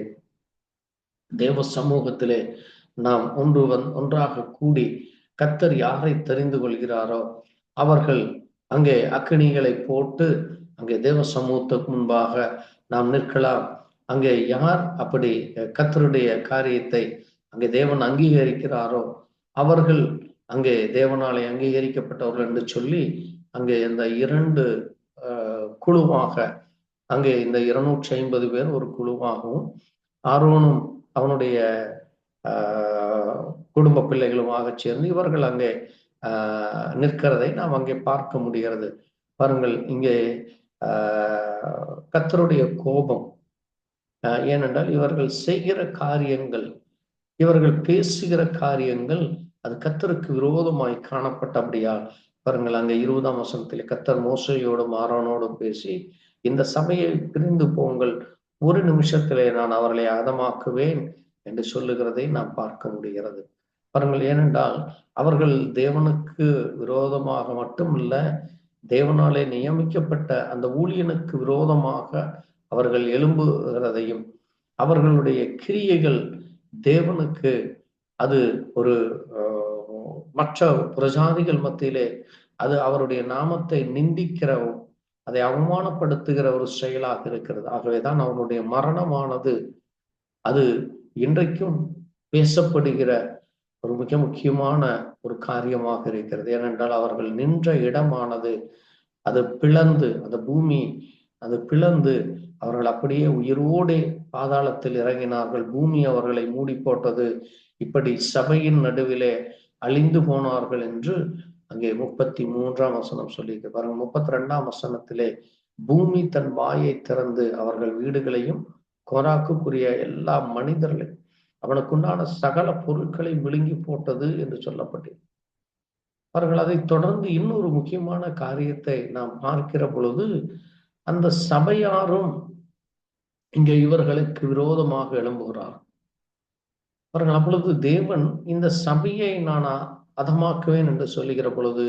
தேவ சமூகத்திலே நாம் ஒன்றாக கூடி கர்த்தர் யாரை தெரிந்து கொள்கிறாரோ அவர்கள் அங்கே அக்கினிகளை போட்டு அங்கே தேவ சமூகத்துக்கு முன்பாக நாம் நிற்கலாம். அங்கே யார் அப்படி கர்த்தருடைய காரியத்தை அங்கே தேவன் அங்கீகரிக்கிறாரோ அவர்கள் அங்கே தேவனாலே அங்கீகரிக்கப்பட்டவர்கள் என்று சொல்லி அங்கே இந்த 2 குழுவாக அங்கே இந்த 250 பேர் ஒரு குழுவாகவும் ஆரோனும் அவனுடைய குடும்ப பிள்ளைகளுமாக சேர்ந்து இவர்கள் அங்கே நிற்கிறதை நாம் அங்கே பார்க்க முடிகிறது. பாருங்கள், இங்கே கர்த்தருடைய கோபம், ஏனென்றால் இவர்கள் செய்கிற காரியங்கள், இவர்கள் பேசுகிற காரியங்கள் அது கர்த்தருக்கு விரோதமாய் காணப்பட்டபடியால் பாருங்கள், அங்கே 20ஆம் வசனத்திலே கர்த்தர் மோசேயோடும் ஆரோனோடும் பேசி, இந்த சபையை பிரிந்து போங்கள், ஒரு நிமிஷத்திலே நான் அவர்களை அதமாக்குவேன் என்று சொல்லுகிறதை நாம் பார்க்க முடிகிறது. பாருங்கள், ஏனென்றால் அவர்கள் தேவனுக்கு விரோதமாக மட்டுமல்ல, தேவனாலே நியமிக்கப்பட்ட அந்த ஊழியனுக்கு விரோதமாக அவர்கள் எழும்புகிறதையும், அவர்களுடைய கிரியைகள் தேவனுக்கு அது ஒரு மற்ற பிரஜாதிகள் மத்தியிலே அது அவருடைய நாமத்தை நிந்திக்கிறவும் அதை அவமானப்படுத்துகிற ஒரு செயலாக இருக்கிறது. ஆகவேதான் அவனுடைய மரணமானது அது இன்றைக்கும் பேசப்படுகிற ஒரு மிக முக்கியமான ஒரு காரியமாக இருக்கிறது. ஏனென்றால் அவர்கள் நின்ற இடமானது அது பிளந்து, அந்த பூமி அது பிளந்து அவர்கள் அப்படியே உயிரோடே பாதாளத்தில் இறங்கினார்கள். பூமி அவர்களை மூடி போட்டது. இப்படி சபையின் நடுவிலே அழிந்து போனார்கள் என்று அங்கே 33ஆம் வசனம் சொல்லியிருக்கு. பாருங்க, 32ஆம் வசனத்திலே பூமி தன் வாயை திறந்து அவர்கள் வீடுகளையும் கோராக்குரிய எல்லா மனிதர்களையும் அவனுக்குண்டான சகல பொருட்களை விழுங்கி போட்டது என்று சொல்லப்பட்டது. அவர்கள் அதை தொடர்ந்து இன்னொரு முக்கியமான காரியத்தை நாம் பார்க்கிற பொழுது, அந்த சபையாரும் இங்கே இவர்களுக்கு விரோதமாக எழும்புகிறார். அவர்கள் அப்பொழுது தேவன் இந்த சபையை நான் அதமாக்குவேன் என்று சொல்லுகிற பொழுது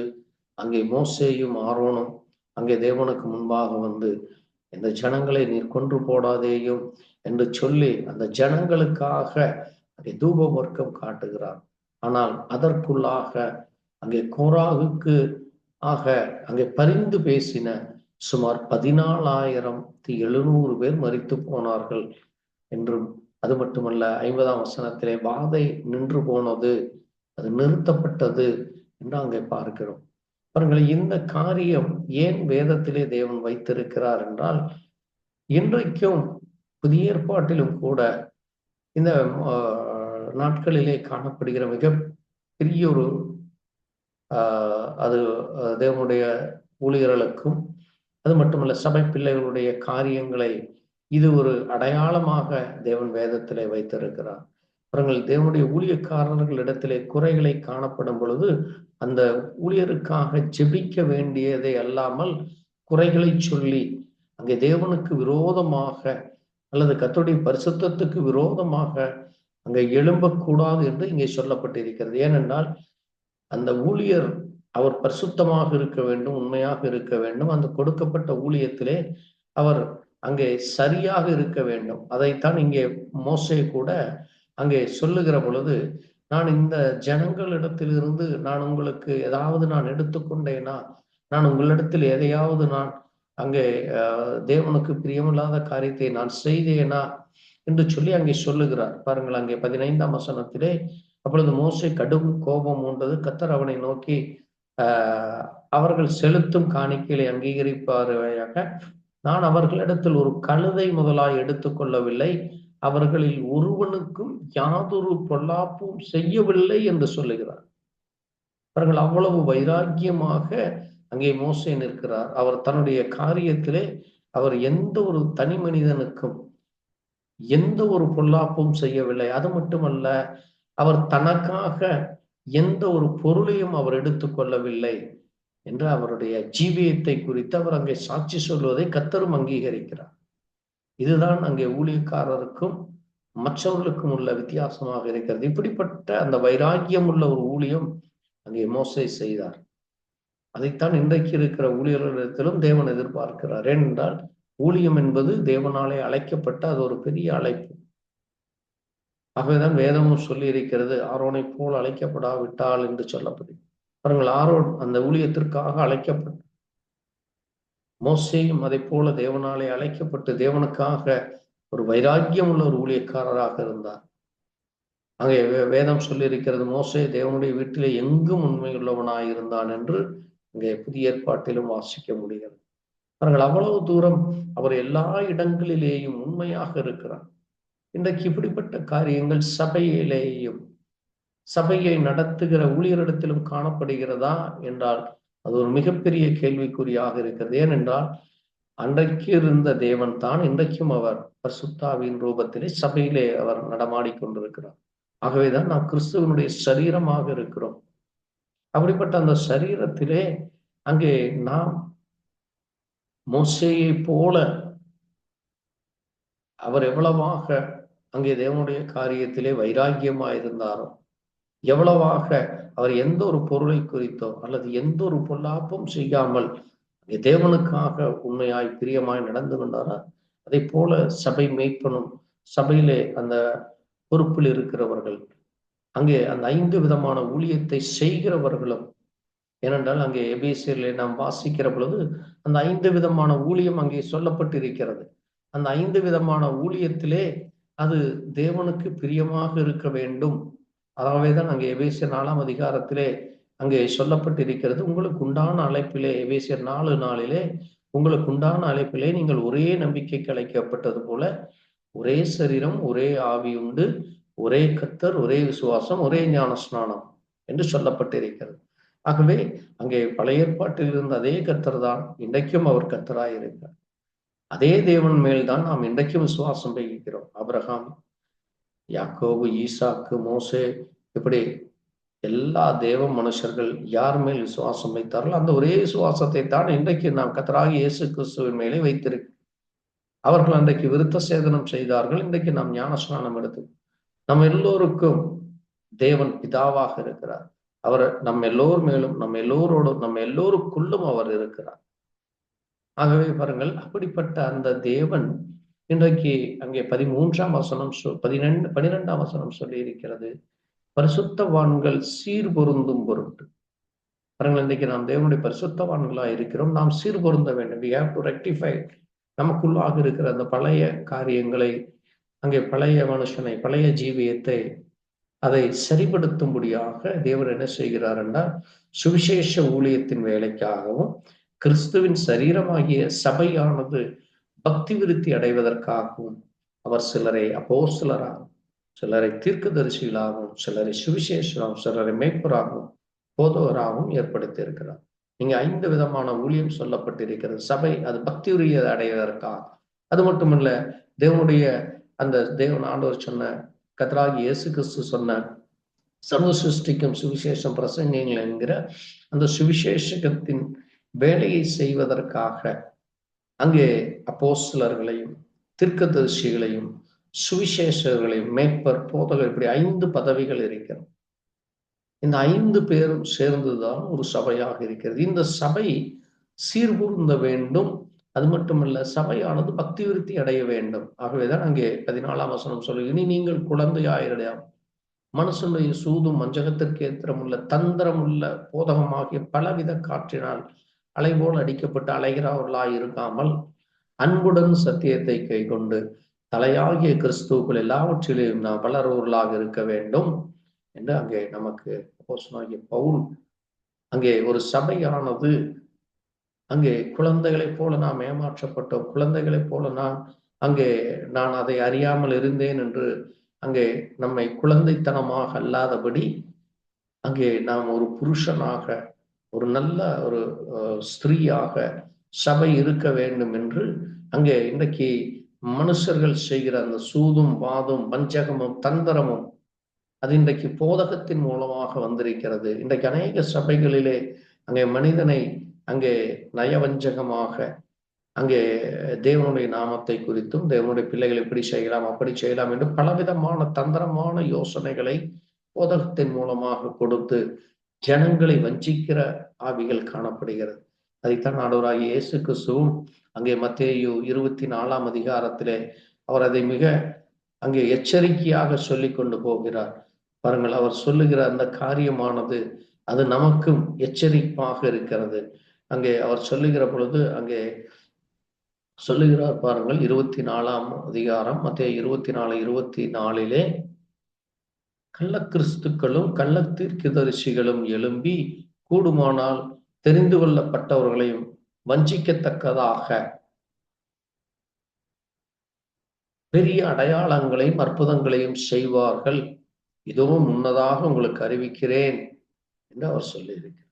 அங்கே மோசேயும் ஆரோனும் அங்கே தேவனுக்கு முன்பாக வந்து, இந்த ஜனங்களை நீர் கொன்று போடாதேயும் என்று சொல்லி அந்த ஜனங்களுக்காக அங்கே தூப வர்க்கம் காட்டுகிறார். ஆனால் அதற்குள்ளாக அங்கே கோராகுக்கு அங்கே பரிந்து பேசின சுமார் 14,700 பேர் மரித்து போனார்கள் என்றும், அது மட்டுமல்ல 50ஆம் வசனத்திலே வாதை நின்று போனது, அது நிறுத்தப்பட்டது என்று அங்கே பார்க்கிறோம். பாருங்கள், இந்த காரியம் ஏன் வேதத்திலே தேவன் வைத்திருக்கிறார் என்றால், இன்றைக்கும் புதிய ஏற்பாட்டிலும் கூட இந்த நாட்களிலே காணப்படுகிற மிக பெரிய ஒரு அது தேவனுடைய ஊழியர்களுக்கும் அது மட்டுமல்ல சபை பிள்ளைகளுடைய காரியங்களை இது ஒரு அடையாளமாக தேவன் வேதத்திலே வைத்திருக்கிறார். அவர்கள் தேவனுடைய ஊழியக்காரர்களிடத்திலே குறைகளை காணப்படும் பொழுது அந்த ஊழியருக்காக ஜெபிக்க வேண்டியதை அல்லாமல் குறைகளை சொல்லி அங்கே தேவனுக்கு விரோதமாக அல்லது கர்த்தருடைய பரிசுத்தத்துக்கு விரோதமாக அங்கே எழும்பக்கூடாது என்று இங்கே சொல்லப்பட்டிருக்கிறது. ஏனென்றால் அந்த ஊழியர் அவர் பரிசுத்தமாக இருக்க வேண்டும், உண்மையாக இருக்க வேண்டும். அந்த கொடுக்கப்பட்ட ஊழியத்திலே அவர் அங்கே சரியாக இருக்க வேண்டும். அதைத்தான் இங்கே மோசே கூட அங்கே சொல்லுகிற பொழுது, நான் இந்த ஜனங்களிடத்திலிருந்து நான் உங்களுக்கு ஏதாவது நான் எடுத்துக்கொண்டேனா, நான் உங்களிடத்தில் எதையாவது நான் அங்கே தேவனுக்கு பிரியமில்லாத காரியத்தை நான் செய்தேனா என்று சொல்லி அங்கே சொல்லுகிறார். பாருங்கள், அங்கே 15ஆம் வசனத்திலே அப்பொழுது மோசே கடும் கோபம் உண்டது. கர்த்தர் அவனை நோக்கி, அவர்கள் செலுத்தும் காணிக்கைகளை அங்கீகரிப்பாரையாக நான் அவர்களிடத்தில் ஒரு கழுதை முதலாய் எடுத்துக்கொள்ளவில்லை, அவர்களில் ஒருவனுக்கும் யாதொரு பொல்லாப்பும் செய்யவில்லை என்று சொல்லுகிறார். அவர்கள் அவ்வளவு வைராக்கியமாக அங்கே மோசே நிற்கிறார். அவர் தன்னுடைய காரியத்திலே அவர் எந்த ஒரு தனி மனிதனுக்கும் எந்த ஒரு பொல்லாப்பும் செய்யவில்லை. அது மட்டுமல்ல, அவர் தனக்காக எந்த ஒரு பொருளையும் அவர் எடுத்துக்கொள்ளவில்லை என்று அவருடைய ஜீவியத்தை குறித்து அவர் அங்கே சாட்சி சொல்வதை கர்த்தரும் அங்கீகரிக்கிறார். இதுதான் அங்கே ஊழியக்காரருக்கும் மற்றவர்களுக்கும் உள்ள வித்தியாசமாக இருக்கிறது. இப்படிப்பட்ட அந்த வைராக்கியம் உள்ள ஒரு ஊழியம் அங்கே மோசே செய்தார். அதைத்தான் இன்றைக்கு இருக்கிற ஊழியர்களிடத்திலும் தேவன் எதிர்பார்க்கிறார். ஏனென்றால் ஊழியம் என்பது தேவனாலே அழைக்கப்பட்ட அது ஒரு பெரிய அழைப்பு. ஆகவேதான் வேதமும் சொல்லி இருக்கிறது, ஆரோனை போல் அழைக்கப்படாவிட்டால் என்று சொல்லப்படுது. பாருங்கள், ஆரோன் அந்த ஊழியத்திற்காக அழைக்கப்பட்ட மோசேயும் அதை போல தேவனாலே அழைக்கப்பட்டு தேவனுக்காக ஒரு வைராக்கியம் உள்ள ஒரு ஊழியக்காரராக இருந்தார். அங்கே வேதம் சொல்லியிருக்கிறது, மோசே தேவனுடைய வீட்டிலே எங்கும் உண்மையுள்ளவனாய் இருந்தான் என்று இங்கே புதிய ஏற்பாட்டிலும் வாசிக்க முடிகிறது. அவர்கள் அவ்வளவு தூரம் அவர் எல்லா இடங்களிலேயும் உண்மையாக இருக்கிறார். இன்றைக்கு இப்படிப்பட்ட காரியங்கள் சபையிலேயும் சபையை நடத்துகிற ஊழியரிடத்திலும் காணப்படுகிறதா என்றால் அது ஒரு மிகப்பெரிய கேள்விக்குறியாக இருக்கிறது. ஏனென்றால் அன்றைக்கு இருந்த தேவன் தான் இன்றைக்கும் அவர் பரிசுத்தாவின் ரூபத்திலே சபையிலே அவர் நடமாடிக்கொண்டிருக்கிறார். ஆகவேதான் நாம் கிறிஸ்துவனுடைய சரீரமாக இருக்கிறோம். அப்படிப்பட்ட அந்த சரீரத்திலே அங்கே நாம் மோசேயை போல அவர் எவ்வளவாக அங்கே தேவனுடைய காரியத்திலே வைராக்கியமாயிருந்தாரோ, எவ்வளவாக அவர் எந்த ஒரு பொருளை குறித்தோ அல்லது எந்த ஒரு பொல்லாப்பும் செய்யாமல் தேவனுக்காக உண்மையாய் பிரியமாய் நடந்து கொண்டாரோ, அதை போல சபை மேய்ப்பனும் சபையிலே அந்த பொறுப்பில் இருக்கிறவர்கள் அங்கே அந்த 5 விதமான ஊழியத்தை செய்கிறவர்களும், ஏனென்றால் அங்கே எபேசியரிலே நாம் வாசிக்கிற பொழுது அந்த 5 விதமான ஊழியம் அங்கே சொல்லப்பட்டிருக்கிறது. அந்த 5 விதமான ஊழியத்திலே அது தேவனுக்கு பிரியமாக இருக்க வேண்டும். அதாவேதான் அங்கே எபேசியர் 4ஆம் அதிகாரத்திலே அங்கே சொல்லப்பட்டிருக்கிறது. உங்களுக்கு உண்டான அழைப்பிலே எபேசியர் 4:4 உங்களுக்கு உண்டான அழைப்பிலே நீங்கள் ஒரே நம்பிக்கைக்கு அழைக்கப்பட்டது போல ஒரே சரீரம், ஒரே ஆவி உண்டு, ஒரே கர்த்தர், ஒரே விசுவாசம், ஒரே ஞானஸ்நானம் என்று சொல்லப்பட்டிருக்கிறது. ஆகவே அங்கே பழைய ஏற்பாட்டில் இருந்த அதே கர்த்தர் தான் இன்றைக்கும் அவர் கர்த்தராய் இருக்கிறார். அதே தேவன் மேல்தான் நாம் இன்றைக்கும் விசுவாசம் வைக்கிறோம். ஆபிரகாம், யாக்கோபு, ஈசாக்கு, மோசே, இப்படி எல்லா தேவ மனுஷர்கள் யார் மேல் விசுவாசம் வைத்தார்களோ அந்த ஒரே விசுவாசத்தை தான் இன்றைக்கு நாம் கர்த்தராகிய இயேசு கிறிஸ்துவின் மேலே வைத்திருக்கிறோம். அவர்கள் அன்றைக்கு விருத்த சேதனம் செய்தார்கள். இன்றைக்கு நாம் ஞானஸ்நானம் எடுத்து நம்ம எல்லோருக்கும் தேவன் பிதாவாக இருக்கிறார். அவர் நம்ம எல்லோர் மேலும் நம்ம எல்லோரோடும் நம்ம எல்லோருக்குள்ளும் அவர் இருக்கிறார். ஆகவே பாருங்கள், அப்படிப்பட்ட அந்த தேவன் இன்றைக்கு அங்கே 13ஆம் வசனம் 12ஆம் வசனம் சொல்லி இருக்கிறது, பரிசுத்தவான்கள் சீர்பொருந்தும் பொருட்டு. பாருங்கள், இன்றைக்கு நாம் தேவனுடைய பரிசுத்தவான்களா இருக்கிறோம். நாம் சீர்பொருந்த வேண்டும். We have to rectify. நமக்குள்ளாக இருக்கிற அந்த பழைய காரியங்களை, அங்கே பழைய மனுஷனை, பழைய ஜீவியத்தை அதை சரிப்படுத்தும்படியாக தேவன் என்ன செய்கிறார் என்றால், சுவிசேஷ ஊழியத்தின் வேலைக்காகவும் கிறிஸ்துவின் சரீரமாகிய சபையானது பக்தி விருத்தி அடைவதற்காகவும் அவர் சிலரை அப்போஸ்தலராகவும், சிலரை தீர்க்கதரிசிகளாகவும், சிலரை சுவிசேஷராகவும், சிலரை மேய்ப்பராகவும், போதகராகவும் ஏற்படுத்தி இருக்கிறார். இங்க 5 விதமான ஊழியம் சொல்லப்பட்டிருக்கிறது. சபை அது பக்தி உரிய அடைவதற்காக. அது மட்டுமல்ல, தேவனுடைய அந்த தேவன் ஆண்டவர் சொன்ன, கர்த்தராகிய இயேசு கிறிஸ்து சொன்ன சர்வ சிருஷ்டிக்கும் சுவிசேஷம் பிரசங்கிங்கள் என்கிற அந்த சுவிசேஷத்தின் வேலையை செய்வதற்காக அங்கே அப்போஸ்தலர்களையும் தீர்க்கதரிசிகளையும் சுவிசேஷர்களையும் மேய்ப்பர், போதகர், இப்படி 5 பதவிகள் இருக்கிறது. இந்த 5 பேரும் சேர்ந்துதான் ஒரு சபையாக இருக்கிறது. இந்த சபை சீர்கூர்ந்த வேண்டும். அது மட்டுமல்ல, சபையானது பக்தி விருத்தி அடைய வேண்டும். ஆகவேதான் அங்கே 14ஆம் வசனம் சொல்லு, இனி நீங்கள் குழந்தையாயிரம் மனுஷனுடைய சூதும் வஞ்சகத்திற்கு ஏத்திரமுள்ள தந்திரமுள்ள போதகமாகிய பலவித காற்றினால் அலைபோல் அடிக்கப்பட்டு அலைகிறவர்களாய் இருக்காமல் அன்புடன் சத்தியத்தை கை கொண்டு தலையாகிய கிறிஸ்துவுக்குள் எல்லாவற்றிலும் நாம் வளர்வர்களாக இருக்க வேண்டும் என்று அங்கே நமக்கு அப்போஸ்தலனாகிய பவுல் அங்கே ஒரு சபையானது அங்கே குழந்தைகளைப் போல நாம் ஏமாற்றப்பட்டோம், குழந்தைகளைப் போல நான் அதை அறியாமல் இருந்தேன் என்று அங்கே நம்மை குழந்தைத்தனமாக அல்லாதபடி அங்கே நாம் ஒரு புருஷனாக, ஒரு நல்ல ஒரு ஸ்திரீயாக சபை இருக்க வேண்டும் என்று அங்கே இன்றைக்கு மனுஷர்கள் செய்கிற அந்த சூதும் வாதும் வஞ்சகமும் தந்திரமும் அது இன்றைக்கு போதகத்தின் மூலமாக வந்திருக்கிறது. இன்றைக்கு அநேக சபைகளிலே அங்கே மனிதனை அங்கே நயவஞ்சகமாக அங்கே தேவனுடைய நாமத்தை குறித்தும் தேவனுடைய பிள்ளைகள் இப்படி செய்யலாம் அப்படி செய்யலாம் என்று பலவிதமான தந்திரமான யோசனைகளை போதகத்தின் மூலமாக கொடுத்து ஜனங்களை வஞ்சிக்கிற ஆவிகள் காணப்படுகிறது. அதைத்தான் ஆண்டவராகிய இயேசு கிறிஸ்துவும் அங்கே மத்தேயு 24ஆம் அதிகாரத்திலே அவர் அதை மிக அங்கே எச்சரிக்கையாக சொல்லி கொண்டு போகிறார். பாருங்கள், அவர் சொல்லுகிற அந்த காரியமானது அது நமக்கும் எச்சரிப்பாக இருக்கிறது. அங்கே அவர் சொல்லுகிற பொழுது அங்கே சொல்லுகிறார் பாருங்கள், 24ஆம் அதிகாரம் மத்தேயு 24:24 கள்ள கிறிஸ்துக்களும் கள்ள தீர்க்கதரிசிகளும் எழும்பி கூடுமானால் தெரிந்து கொள்ளப்பட்டவர்களையும் வஞ்சிக்கத்தக்கதாக பெரிய அடையாளங்களையும் அற்புதங்களையும் செய்வார்கள். இதோ முன்னதாக உங்களுக்கு அறிவிக்கிறேன் என்று அவர் சொல்லியிருக்கிறார்.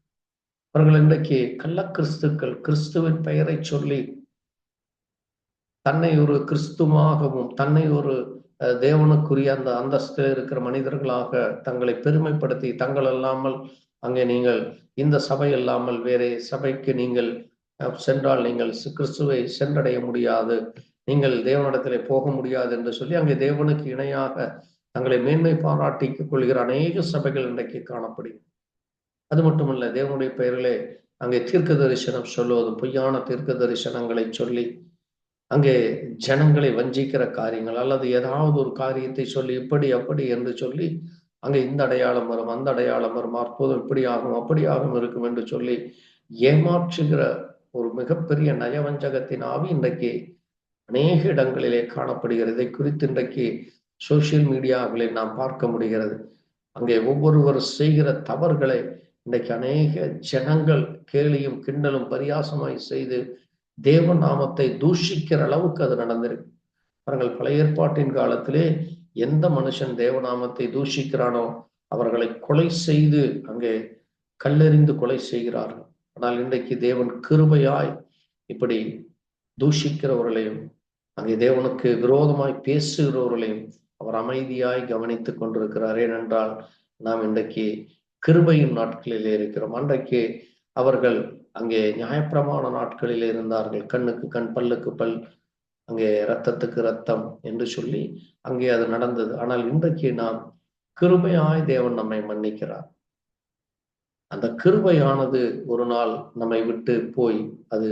அவர்கள் இன்றைக்கு கள்ள கிறிஸ்துக்கள் கிறிஸ்துவின் பெயரை சொல்லி தன்னை ஒரு கிறிஸ்துவாகவும் தன்னை ஒரு தேவனுக்குரிய அந்த அந்தஸ்தில் இருக்கிற மனிதர்களாக தங்களை பெருமைப்படுத்தி தங்கள் அல்லாமல் அங்கே நீங்கள் இந்த சபை இல்லாமல் வேற சபைக்கு நீங்கள் சென்றால் நீங்கள் கிறிஸ்துவை சென்றடைய முடியாது, நீங்கள் தேவனிடத்திலே போக முடியாது என்று சொல்லி அங்கே தேவனுக்கு இணையாக தங்களை மேன்மை பாராட்டிக் கொள்கிற அநேக சபைகள் இன்றைக்கு காணப்படுகிறது. அது மட்டுமல்ல, தேவனுடைய பெயர்களே அங்கே தீர்க்க தரிசனம் சொல்லுவதும் பொய்யான தீர்க்க தரிசனங்களை சொல்லி அங்கே ஜனங்களை வஞ்சிக்கிற காரியங்கள் அல்லது ஏதாவது ஒரு காரியத்தை சொல்லி இப்படி அப்படி என்று சொல்லி அங்கே இந்த அடையாளம் வரும் அந்த அடையாளம் வரும் அற்புதம் இப்படி ஆகும் அப்படி ஆகும் இருக்கும் என்று சொல்லி ஏமாற்றுகிற ஒரு மிகப்பெரிய நயவஞ்சகத்தின் ஆவி இன்றைக்கு அநேக இடங்களிலே காணப்படுகிறது. இதை குறித்து இன்றைக்கு சோசியல் மீடியாக்களில் நாம் பார்க்க முடிகிறது. அங்கே ஒவ்வொருவர் செய்கிற தவறுகளை இன்றைக்கு அநேக ஜனங்கள் கேலியும் கிண்டலும் பரியாசமாய் செய்து தேவ நாமத்தை தூஷிக்கிற அளவுக்கு அது நடந்திருக்கு. அவர்கள் பழைய ஏற்பாட்டின் காலத்திலே எந்த மனுஷன் தேவநாமத்தை தூஷிக்கிறானோ அவர்களை கொலை செய்து அங்கே கல்லெறிந்து கொலை செய்கிறார்கள். ஆனால் இன்றைக்கு தேவன் கிருபையாய் இப்படி தூஷிக்கிறவர்களையும் அங்கே தேவனுக்கு விரோதமாய் பேசுகிறவர்களையும் அவர் அமைதியாய் கவனித்துக் கொண்டிருக்கிறார். ஏனென்றால் நாம் இன்றைக்கு கிருபையின் நாட்களிலே இருக்கிறோம். அன்றைக்கு அவர்கள் அங்கே நியாயப்பிரமாண நாட்களில் இருந்தார்கள். கண்ணுக்கு கண் பல்லுக்கு பல் அங்கே இரத்தத்துக்கு இரத்தம் என்று சொல்லி அங்கே அது நடந்தது. ஆனால் இன்றைக்கு நாம் கிருபையாய் தேவன் நம்மை மன்னிக்கிறார். அந்த கிருபையானது ஒரு நாள் நம்மை விட்டு போய் அது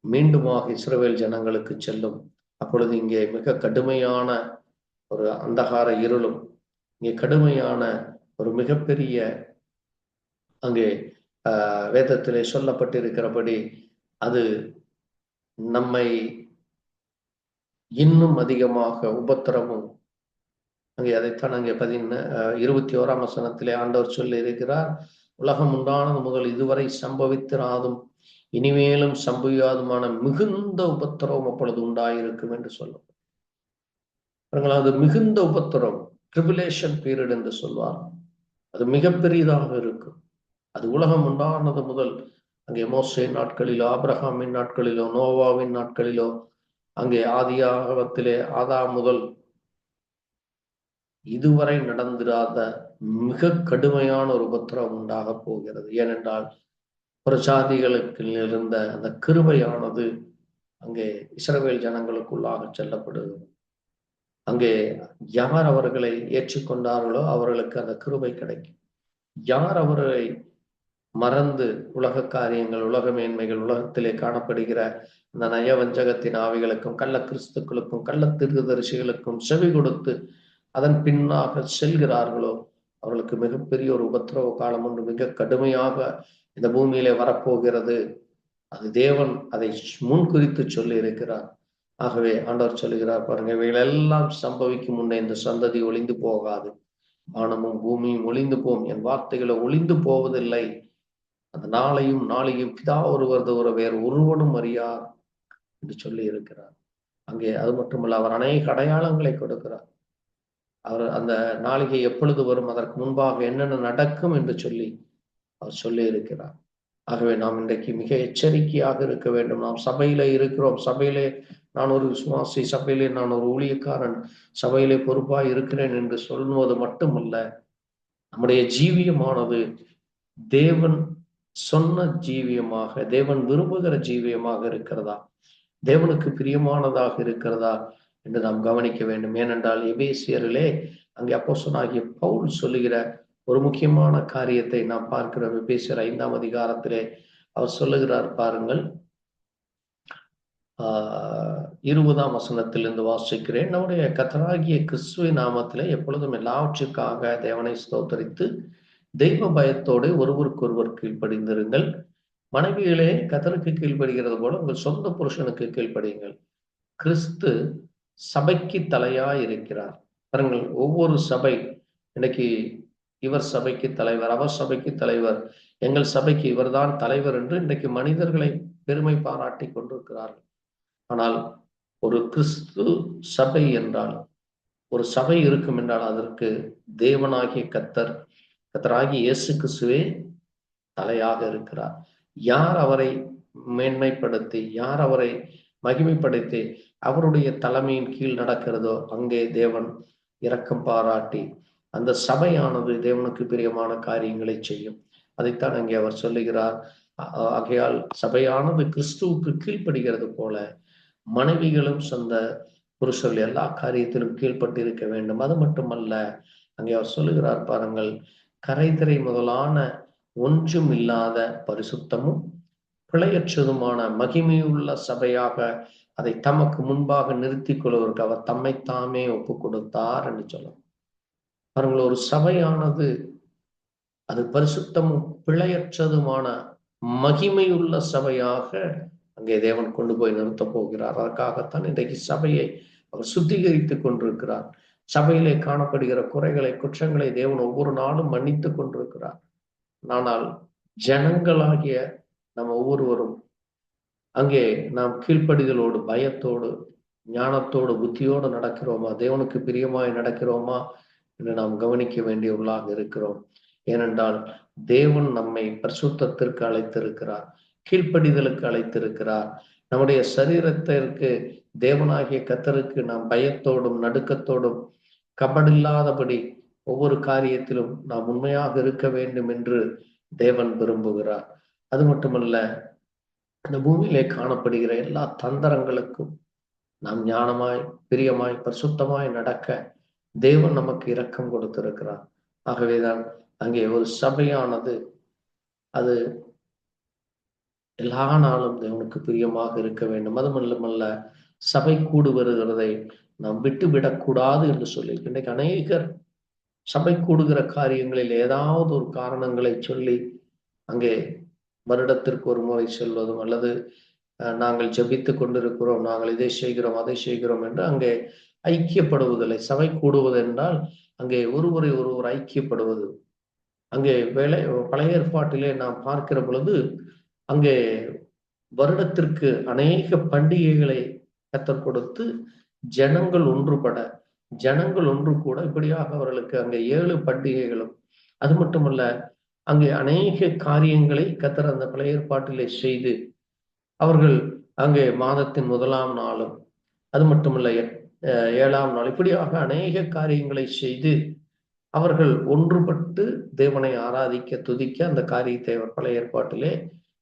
மீண்டுமாக இஸ்ரவேல் ஜனங்களுக்கு செல்லும். அப்பொழுது இங்கே மிக கடுமையான ஒரு அந்தகார இருளும் இங்கே கடுமையான ஒரு மிகப்பெரிய அங்கே வேதத்திலே சொல்லப்பட்டிருக்கிறபடி அது நம்மை இன்னும் அதிகமாக உபத்திரமும் அங்கே அதைத்தான் அங்கே 21ஆம் வசனத்திலே ஆண்டவர் சொல்லி இருக்கிறார். உலகம் உண்டானது முதல் இதுவரை சம்பவித்திராதும் இனிமேலும் சம்பவியாதுமான மிகுந்த உபத்திரவம் அப்பொழுது உண்டாயிருக்கும் என்று சொல்லப்படும். அது மிகுந்த உபத்திரம், ட்ரிபுலேஷன் பீரியட் என்று சொல்வார். அது மிகப்பெரியதாக இருக்கும். அது உலகம் உண்டானது முதல் அங்கே மோசே நாட்களிலோ ஆபிரகாமின் நாட்களிலோ நோவாவின் நாட்களிலோ அங்கே ஆதியாகமத்திலே ஆதாம் முதல் இதுவரை நடந்திராத மிக கடுமையான ஒரு உபத்திரம் உண்டாக போகிறது. ஏனென்றால் பிரஜாதிகளுக்கு இருந்த அந்த கிருபையானது அங்கே இஸ்ரவேல் ஜனங்களுக்குள்ளாக செல்லப்படுகிறது. அங்கே யார் அவர்களை ஏற்றுக்கொண்டார்களோ அவர்களுக்கு அந்த கிருபை கிடைக்கும். யார் அவர்களை மறந்து உலக காரியங்கள் உலக மேன்மைகள் உலகத்திலே காணப்படுகிற இந்த நயவஞ்சகத்தின் ஆவிகளுக்கும் கள்ள கிறிஸ்துக்களுக்கும் கள்ள தீர்க்கதரிசிகளுக்கும் செவி கொடுத்து அதன் பின்னாக செல்கிறார்களோ அவர்களுக்கு மிகப்பெரிய ஒரு உபத்திரவ காலம் ஒன்று மிக கடுமையாக இந்த பூமியிலே வரப்போகிறது. அது தேவன் அதை முன்குறித்து சொல்லி இருக்கிறார். ஆகவே ஆண்டவர் சொல்லுகிறார் பாருங்க, இவைகளெல்லாம் சம்பவிக்கும் முன்னே இந்த சந்ததி ஒளிந்து போகாது, வானமும் பூமியும் ஒளிந்து போம், என் வார்த்தைகளை ஒளிந்து போவதில்லை. அந்த நாளையும் நாளையும் பிதா ஒருவர் தவிர வேறு ஒருவனும் அறியார் என்று சொல்லி இருக்கிறார். அங்கே அது மட்டுமல்ல, அவர் அநேக அடையாளங்களை கொடுக்கிறார். அவர் அந்த நாளிகை எப்பொழுது வரும், அதற்கு முன்பாக என்னென்ன நடக்கும் என்று சொல்லி அவர் சொல்லி இருக்கிறார். ஆகவே நாம் இன்றைக்கு மிக எச்சரிக்கையாக இருக்க வேண்டும். நாம் சபையிலே இருக்கிறோம், சபையிலே நான் ஒரு விசுவாசி, சபையிலே நான் ஒரு ஊழியக்காரன், சபையிலே பொறுப்பாய் இருக்கிறேன் என்று சொல்வது மட்டுமல்ல, நம்முடைய ஜீவியமானது தேவன் சொன்ன ஜீவியமாக, தேவன் விரும்புகிற ஜீவியமாக இருக்கிறதா, தேவனுக்கு பிரியமானதாக இருக்கிறதா என்று நாம் கவனிக்க வேண்டும். ஏனென்றால் எபேசியரிலே அங்கே அப்போஸ்தலனாகிய பவுல் சொல்லுகிற ஒரு முக்கியமான காரியத்தை நாம் பார்க்கிறோம். எபேசியர் 5ஆம் அதிகாரத்திலே அவர் சொல்லுகிறார் பாருங்கள், 20ஆம் வசனத்திலிருந்து வாசிக்கிறேன். நம்முடைய கர்த்தராகிய கிறிஸ்துவின் நாமத்திலே எப்பொழுதும் எல்லாவற்றுக்காக தேவனை ஸ்தோத்தரித்து தெய்வ பயத்தோடு ஒருவருக்கொருவர் கீழ்ப்படிந்திருங்கள். மனைவிகளே கர்த்தருக்கு கீழ்ப்படுகிறது போல உங்கள் சொந்த புருஷனுக்கு கீழ்ப்படியுங்கள். கிறிஸ்து சபைக்கு தலையாய் இருக்கிறார். பாருங்கள், ஒவ்வொரு சபை இன்னைக்கு இவர் சபைக்கு தலைவர், அவர் சபைக்கு தலைவர், எங்கள் சபைக்கு இவர்தான் தலைவர் என்று இன்றைக்கு மனிதர்களை பெருமை பாராட்டி கொண்டிருக்கிறார்கள். ஆனால் ஒரு கிறிஸ்து சபை என்றால், ஒரு சபை இருக்கும் என்றால் அதற்கு தேவனாகிய கர்த்தராகிய இயேசு கிறிஸ்துவே தலையாக இருக்கிறார். யார் அவரை மேன்மைப்படுத்தி, யார் அவரை மகிமைப்படுத்தி அவருடைய தலைமையின் கீழ் நடக்கிறதோ அங்கே தேவன் இரக்கம் பாராட்டி அந்த சபையானது தேவனுக்கு பிரியமான காரியங்களை செய்யும். அதைத்தான் அங்கே அவர் சொல்லுகிறார். ஆகையால் சபையானது கிறிஸ்துவுக்கு கீழ்ப்படுகிறது போல மனைவிகளும் சொந்த புருஷர்கள் எல்லா காரியத்திலும் கீழ்ப்பட்டு இருக்க வேண்டும். அது மட்டுமல்ல, அங்கே அவர் சொல்லுகிறார் பாருங்கள், கரைதிரை முதலான ஒன்றும் இல்லாத பரிசுத்தமும் பிழையற்றதுமான மகிமையுள்ள சபையாக அதை தமக்கு முன்பாக நிறுத்திக் கொள்வதற்கு அவர் தம்மைத்தாமே ஒப்பு கொடுத்தார் என்று சொல்லும். பாருங்கள், ஒரு சபையானது அது பரிசுத்தமும் பிழையற்றதுமான மகிமையுள்ள சபையாக அங்கே தேவன் கொண்டு போய் நிறுத்தப் போகிறார். அதற்காகத்தான் இன்றைக்கு சபையை அவர் சுத்திகரித்துக் கொண்டிருக்கிறார். சபையிலே காணப்படுகிற குறைகளை, குற்றங்களை தேவன் ஒவ்வொரு நாளும் மன்னித்துக் கொண்டிருக்கிறார். ஆனால் ஜனங்களாகிய நம்ம ஒவ்வொருவரும் அங்கே நாம் கீழ்ப்படிதலோடு, பயத்தோடு, ஞானத்தோடு, புத்தியோடு நடக்கிறோமா, தேவனுக்கு பிரியமாய் நடக்கிறோமா என்று நாம் கவனிக்க வேண்டியவர்களாக இருக்கிறோம். ஏனென்றால் தேவன் நம்மை பரிசுத்தத்திற்கு அழைத்திருக்கிறார், கீழ்ப்படிதலுக்கு அழைத்திருக்கிறார். நம்முடைய சரீரத்திற்கு தேவனாகிய கர்த்தருக்கு நாம் பயத்தோடும் நடுக்கத்தோடும் கபடில்லாதபடி ஒவ்வொரு காரியத்திலும் நாம் உண்மையாக இருக்க வேண்டும் என்று தேவன் விரும்புகிறார். அது மட்டுமல்ல, இந்த பூமியிலே காணப்படுகிற எல்லா தந்திரங்களுக்கும் நாம் ஞானமாய், பிரியமாய், பரிசுத்தமாய் நடக்க தேவன் நமக்கு இரக்கம் கொடுத்திருக்கிறார். ஆகவேதான் அங்கே ஒரு சபையானது அது எல்லா நாளும் தேவனுக்கு பிரியமாக இருக்க வேண்டும். அதுமல்லமல்ல, சபை கூடு வருகிறதை நாம் விட்டுவிடக்கூடாது என்று சொல்லி இன்றைக்கு அநேகர் சபை கூடுகிற காரியங்களில் ஏதாவது ஒரு காரணங்களை சொல்லி அங்கே வருடத்திற்கு ஒரு முறை செல்வதும் அல்லது நாங்கள் ஜெபித்துக் கொண்டிருக்கிறோம், நாங்கள் இதை செய்கிறோம், அதை செய்கிறோம் என்று அங்கே ஐக்கியப்படுவதில்லை. சபை கூடுவது என்றால் அங்கே ஒருவரை ஒருவர் ஐக்கியப்படுவது. அங்கே பழைய ஏற்பாட்டிலே நாம் பார்க்கிற பொழுது அங்கே வருடத்திற்கு அநேக பண்டிகைகளை கர்த்தர் கொடுத்து ஜனங்கள் ஒன்றுபட, ஜனங்கள் ஒன்று கூட இப்படியாக அவர்களுக்கு அங்கே 7 பண்டிகைகளும், அது மட்டுமல்ல அங்கே அநேக காரியங்களை கர்த்தர் அந்த பழைய ஏற்பாட்டிலே செய்து அவர்கள் அங்கே மாதத்தின் 1ஆம் நாளும், அது மட்டுமல்ல 7ஆம் நாள், இப்படியாக அநேக காரியங்களை செய்து அவர்கள் ஒன்றுபட்டு தேவனை ஆராதிக்க, துதிக்க அந்த காரியத்தை அவர் பழைய ஏற்பாட்டிலே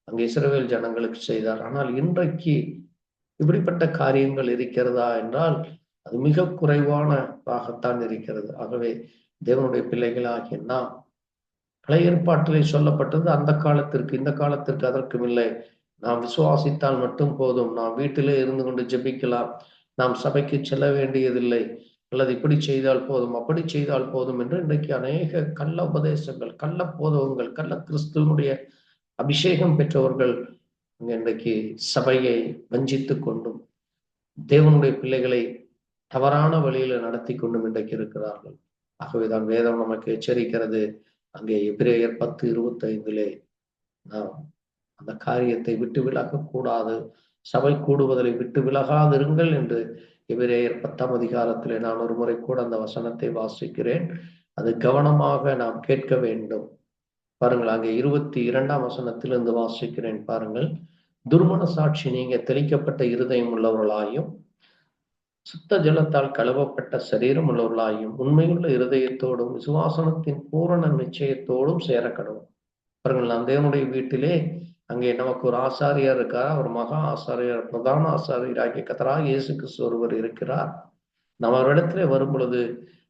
அங்கே இஸ்ரவேல் ஜனங்களுக்கு செய்தார். ஆனால் இன்றைக்கு இப்படிப்பட்ட காரியங்கள் இருக்கிறதா என்றால் அது மிக குறைவானதாகத்தான் இருக்கிறது. ஆகவே தேவனுடைய பிள்ளைகளாகிய நாம் பழைய ஏற்பாட்டிலே சொல்லப்பட்டது அந்த காலத்திற்கு, இந்த காலத்திற்கு அதற்கும் இல்லை. நாம் விசுவாசித்தால் மட்டும் போதும், நாம் வீட்டிலே இருந்து கொண்டு ஜெபிக்கலாம், நாம் சபைக்கு செல்ல வேண்டியதில்லை, அல்லது இப்படி செய்தால் போதும், அப்படி செய்தால் போதும் என்று இன்றைக்கு அநேக கள்ள உபதேசங்கள், கள்ள போதகங்கள், கள்ள கிறிஸ்துவனுடைய அபிஷேகம் பெற்றவர்கள் இன்றைக்கு சபையை வஞ்சித்துக் கொண்டும் தேவனுடைய பிள்ளைகளை தவறான வழியில நடத்தி கொண்டும் இன்றைக்கு இருக்கிறார்கள். ஆகவேதான் வேதம் நமக்கு எச்சரிக்கிறது. அங்கே எபிரேயர் 10:25 நாம் அந்த காரியத்தை விட்டு விலக கூடாது, சபை கூடுவதை விட்டு விலகாதிருங்கள் என்று எபிரேயர் 10ஆம் அதிகாரத்திலே நான் ஒரு முறை கூட அந்த வசனத்தை வாசிக்கிறேன். அது கவனமாக நாம் கேட்க வேண்டும். பாருங்கள், அங்கே 22ஆம் வசனத்திலிருந்து வாசிக்கிறேன் பாருங்கள். துர்மன சாட்சி நீங்க தெளிக்கப்பட்ட இருதயம் உள்ளவர்களாயும் சுத்த ஜலத்தால் கழுவப்பட்ட சரீரம் உள்ளவர்களாயும் உண்மையுள்ள இருதயத்தோடும் விசுவாசனத்தின் பூரண நிச்சயத்தோடும் சேரக்கடும். பாருங்கள், நாம் தேவனுடைய வீட்டிலே அங்கே நமக்கு ஒரு ஆசாரியர் இருக்கார், ஒரு மகா ஆசாரியர், பிரதான ஆசாரியராகிய கர்த்தராகிய இயேசு கிறிஸ்து ஒருவர் இருக்கிறார். நம்ம அவரிடத்திலே வரும் பொழுது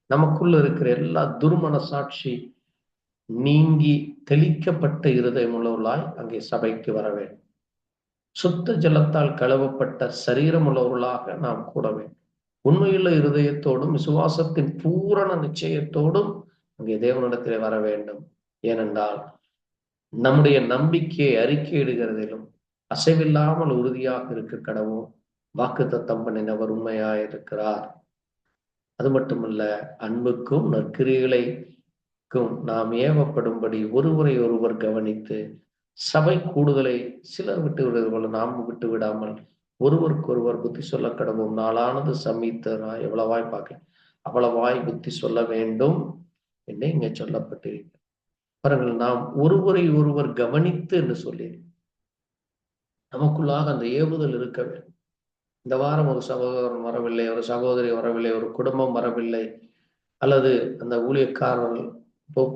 நமக்குள்ள இருக்கிற எல்லா துர்மன சாட்சி நீங்கி தெளிக்கப்பட்ட இருதயம் உள்ளவர்களாய் அங்கே சபைக்கு வர வேண்டும். சுத்த ஜலத்தால் கழுவப்பட்ட சரீரம் உள்ளவர்களாக நாம் கூட வேண்டும். உண்மையுள்ள இருதயத்தோடும் விசுவாசத்தின் பூரண நிச்சயத்தோடும் அங்கே தேவனிடத்திலே வர வேண்டும். ஏனென்றால் நம்முடைய நம்பிக்கையை அறிக்கையிடுகிறதிலும் அசைவில்லாமல் உறுதியாக இருக்க கடவும் வாக்குத்தத்தம் பண்ணினவர் உண்மையாயிருக்கிறார். அது மட்டுமல்ல, அன்புக்கும் நற்கிரியைகளுக்கும் நாம் ஏவப்படும்படி ஒருவரை ஒருவர் கவனித்து சபை கூடுதலை சிலர் விட்டு விடுவது போல நாம் விட்டு விடாமல் ஒருவருக்கொருவர் புத்தி சொல்ல கடவும் நாளானது சமீத்தரா எவ்வளவாய் பார்க்க அவ்வளவாய் புத்தி சொல்ல வேண்டும் என்று இங்கே சொல்லப்பட்டிருக்கிறது. பாருங்கள், நாம் ஒருவரை ஒருவர் கவனித்து என்று சொல்லி நமக்குள்ளாக அந்த ஏவுதல் இருக்க வேண்டும். இந்த வாரம் ஒரு சகோதரன் வரவில்லை, ஒரு சகோதரி வரவில்லை, ஒரு குடும்பம் வரவில்லை, அல்லது அந்த ஊழியக்காரர்கள்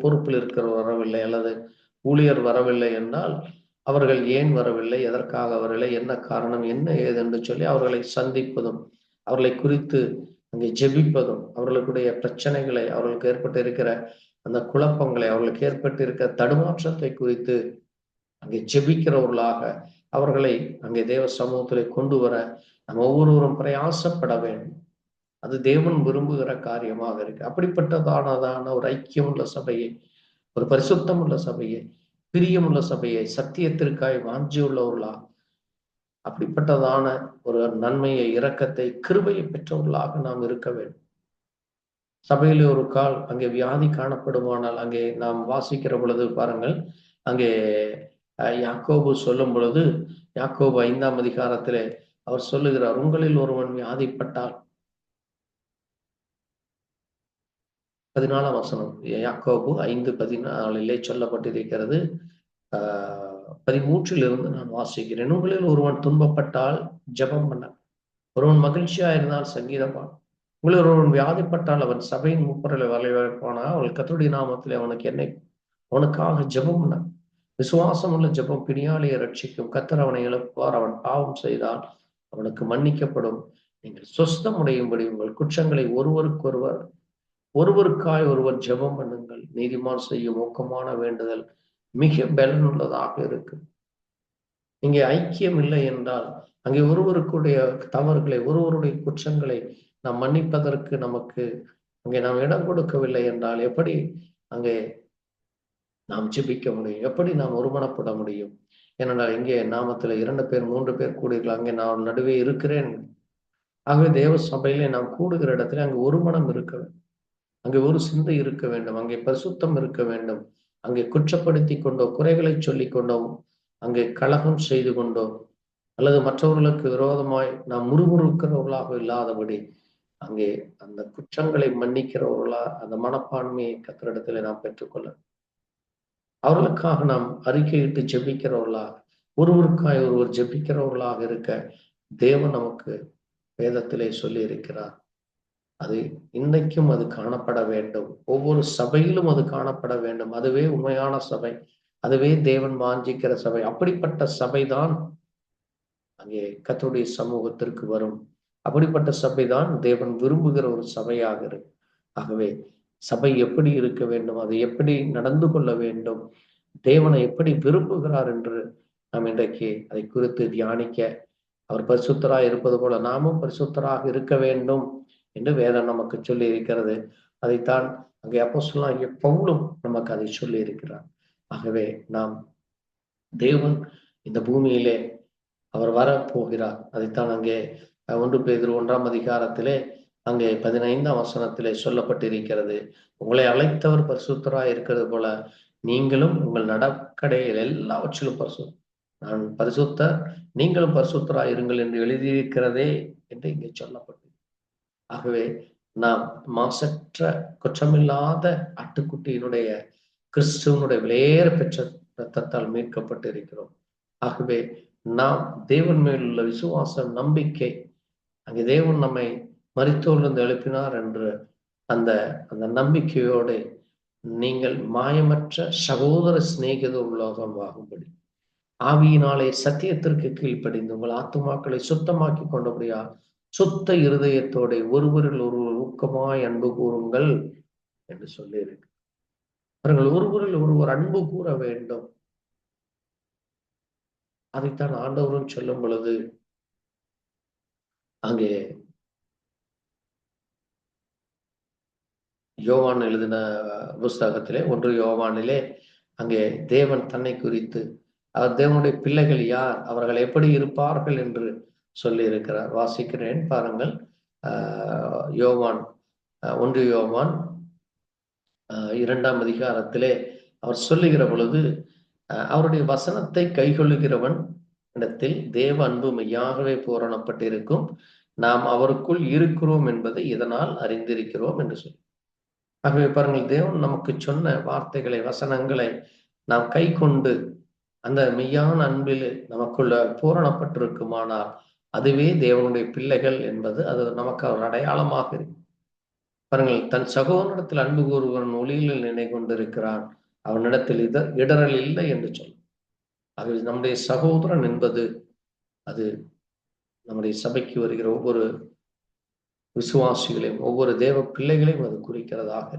பொறுப்பில் இருக்கிறவர் வரவில்லை, அல்லது ஊழியர் வரவில்லை என்றால் அவர்கள் ஏன் வரவில்லை, எதற்காக வரவில்லை, என்ன காரணம், என்ன ஏது என்று சொல்லி அவர்களை சந்திப்பதும், அவர்களை குறித்து அங்கே ஜெபிப்பதும், அவர்களுடைய பிரச்சனைகளை, அவர்களுக்கு ஏற்பட்டு இருக்கிற அந்த குழப்பங்களை, அவர்களுக்கு ஏற்பட்டு இருக்கிற தடுமாற்றத்தை குறித்து அங்கே ஜெபிக்கிறவர்களாக அவர்களை அங்கே தேவ சமூகத்திலே கொண்டு வர நம்ம ஒவ்வொருவரும் பிரயாசப்பட வேண்டும். அது தேவன் விரும்புகிற காரியமாக இருக்கு. அப்படிப்பட்டதானதான ஒரு ஐக்கியமுள்ள சபையை, ஒரு பரிசுத்தம் உள்ள சபையை, பிரியமுள்ள சபையை, சத்தியத்திற்காய் வாஞ்சியுள்ளவர்களா, அப்படிப்பட்டதான ஒரு நன்மையை, இரக்கத்தை, கிருபையை பெற்றவர்களாக நாம் இருக்க வேண்டும். சபையிலே ஒரு கால் அங்கே வியாதி காணப்படுமானால் அங்கே நாம் வாசிக்கிற பொழுது பாருங்கள், அங்கே யாக்கோபு சொல்லும் பொழுது, யாக்கோபு 5ஆம் அதிகாரத்திலே அவர் சொல்லுகிறார், உங்களில் ஒருவன் வியாதிப்பட்டால், 14ஆம் வசனம், யாக்கோபு 5:14 சொல்லப்பட்டிருக்கிறது. 13 நான் வாசிக்கிறேன். உங்களில் ஒருவன் துன்பப்பட்டால் ஜெபம் பண்ண, ஒருவன் மகிழ்ச்சியா இருந்தால் சங்கீதமா, உங்களில் ஒருவன் வியாதிப்பட்டால் அவன் சபையின் முப்பொருளை வரவேற்பானா, அவள் கர்த்தருடைய நாமத்திலே அவனுக்காக ஜெபம் பண்ண. விசுவாசம் உள்ள ஜெபம் பிணியாளியை ரட்சிக்கும். கர்த்தர் அவனை எழுப்புவார். அவன் பாவம் செய்தால் அவனுக்கு மன்னிக்கப்படும். நீங்கள் சொஸ்தம் உடையும்படி உங்கள் குற்றங்களை ஒருவருக்காய் ஒருவர் ஜெபம் பண்ணுங்கள். நீதிமான் செய்யும் ஊக்கமான வேண்டுதல் மிக பலனுள்ளதாக இருக்கு. இங்கே ஐக்கியம் இல்லை என்றால், அங்கே ஒருவருக்குடைய தவறுகளை, ஒருவருடைய குற்றங்களை நாம் மன்னிப்பதற்கு நமக்கு அங்கே நாம் இடம் கொடுக்கவில்லை என்றால் எப்படி அங்கே நாம் ஜெபிக்க முடியும்? எப்படி நாம் ஒருமனப்பட முடியும்? ஏனென்றால் இங்கே நாமத்துல 2 பேர் 3 பேர் கூடுகிறார்கள், அங்கே நான் நடுவே இருக்கிறேன். ஆகவே தேவ சபையிலே நாம் கூடுகிற இடத்துல அங்கே ஒரு மனம் இருக்க வேண்டும், அங்கே ஒரு சிந்தை இருக்க வேண்டும், அங்கே பரிசுத்தம் இருக்க வேண்டும். அங்கே குற்றப்படுத்தி கொண்டோ, குறைகளை சொல்லிக் கொண்டோ, அங்கே கலகம் செய்து கொண்டோ, அல்லது மற்றவர்களுக்கு விரோதமாய் நாம் முறுமுறுக்கிறவர்களாக இல்லாதபடி அங்கே அந்த குற்றங்களை மன்னிக்கிறவர்களா அந்த மனப்பான்மையை கர்த்தரிடத்திலே நாம் பெற்றுக்கொள்ள, அவர்களுக்காக நாம் அறிக்கையிட்டு ஜெபிக்கிறவர்களாக, ஒருவருக்காய் ஒருவர் ஜெபிக்கிறவர்களாக இருக்க தேவன் நமக்கு வேதத்திலே சொல்லி இருக்கிறார். அது இன்னைக்கும் அது காணப்பட வேண்டும். ஒவ்வொரு சபையிலும் அது காணப்பட வேண்டும். அதுவே உண்மையான சபை, அதுவே தேவன் வாஞ்சிக்கிற சபை. அப்படிப்பட்ட சபைதான் அங்கே கர்த்தருடைய சமூகத்திற்கு வரும். அப்படிப்பட்ட சபைதான் தேவன் விரும்புகிற ஒரு சபையாக இருக்கு. ஆகவே சபை எப்படி இருக்க வேண்டும், அது எப்படி நடந்து கொள்ள வேண்டும், தேவனை எப்படி விரும்புகிறார் என்று நாம் இன்றைக்கு அதை குறித்து தியானிக்க, அவர் பரிசுத்தராக இருப்பது போல நாமும் பரிசுத்தராக இருக்க வேண்டும் என்று வேதம் நமக்கு சொல்லி இருக்கிறது. அதைத்தான் அங்கே அப்போஸ்தலனாகிய பவுலும் நமக்கு அதை சொல்லி இருக்கிறார். ஆகவே நாம் தேவன் இந்த பூமியிலே அவர் வரப்போகிறார். அதைத்தான் அங்கே 1 பேதுரு 1ஆம் அதிகாரத்திலே அங்கே 15ஆம் வசனத்திலே சொல்லப்பட்டிருக்கிறது. உங்களை அழைத்தவர் பரிசுத்தராய் இருக்கிறது போல நீங்களும் உங்கள் நடக்கடையில் எல்லாவற்றிலும் நான் பரிசுத்தர், நீங்களும் பரிசுத்தராய் இருங்கள் என்று எழுதியிருக்கிறதே என்று இங்கே சொல்லப்பட்டது. ஆகவே நாம் மாசற்ற குற்றமில்லாத ஆட்டுக்குட்டியினுடைய கிறிஸ்துவனுடைய விலையேற பெற்ற இரத்தத்தால் மீட்கப்பட்டு இருக்கிறோம். ஆகவே நாம் தேவன் மேல் உள்ள விசுவாசம், நம்பிக்கை, அங்கே தேவன் நம்மை மரித்தோரிலிருந்து எழுப்பினார் என்று அந்த அந்த நம்பிக்கையோடு நீங்கள் மாயமற்ற சகோதர சிநேகித உலோகம் ஆகும்படி ஆவியினாலே சத்தியத்திற்கு கீழ்ப்படிந்து உங்கள் ஆத்துமாக்களை சுத்தமாக்கி கொண்டபடியா சுத்த இருதயத்தோட ஒருவரில் ஒருவர் ஊக்கமாய் அன்பு கூறுங்கள் என்று சொல்லி இருக்கு. அவர்கள் ஒருவரில் ஒருவர் அன்பு கூற வேண்டும். அதைத்தான் ஆண்டவரும் சொல்லும் பொழுது அங்கே யோவான் எழுதின புஸ்தகத்திலே 1 யோவானிலே அங்கே தேவன் தன்னை குறித்து அவர் தேவனுடைய பிள்ளைகள் யார், அவர்கள் எப்படி இருப்பார்கள் என்று சொல்லி இருக்கிறார். வாசிக்கிறேன் பாருங்கள். யோவான் 1 யோவான் 2ஆம் அதிகாரத்திலே அவர் சொல்லுகிற பொழுது, அவருடைய வசனத்தை கைக்கொள்ளுகிறவன் இடத்தில் தேவ அன்பு மெய்யாகவே பூரணப்பட்டிருக்கும், நாம் அவருக்குள் இருக்கிறோம் என்பதை இதனால் அறிந்திருக்கிறோம் என்று சொல்லி. ஆகவே பாருங்கள், தேவன் நமக்கு சொன்ன வார்த்தைகளை, வசனங்களை நாம் கை கொண்டு அந்த மெய்யான அன்பில் நமக்குள்ள பூரணப்பட்டிருக்குமானால் அதுவே தேவனுடைய பிள்ளைகள் என்பது அது நமக்கு ஒரு அடையாளமாக இருக்கு. பாருங்கள், தன் சகோதரனிடத்தில் அன்பு கூறுவன் ஒளியில் நினை கொண்டிருக்கிறான், அவனிடத்தில் இடரல் இல்லை என்று சொல்லும். ஆகவே நம்முடைய சகோதரன் என்பது அது நம்முடைய சபைக்கு வருகிற ஒவ்வொரு விசுவாசிகளையும், ஒவ்வொரு தேவ பிள்ளைகளையும் அது குறிக்கிறதாக.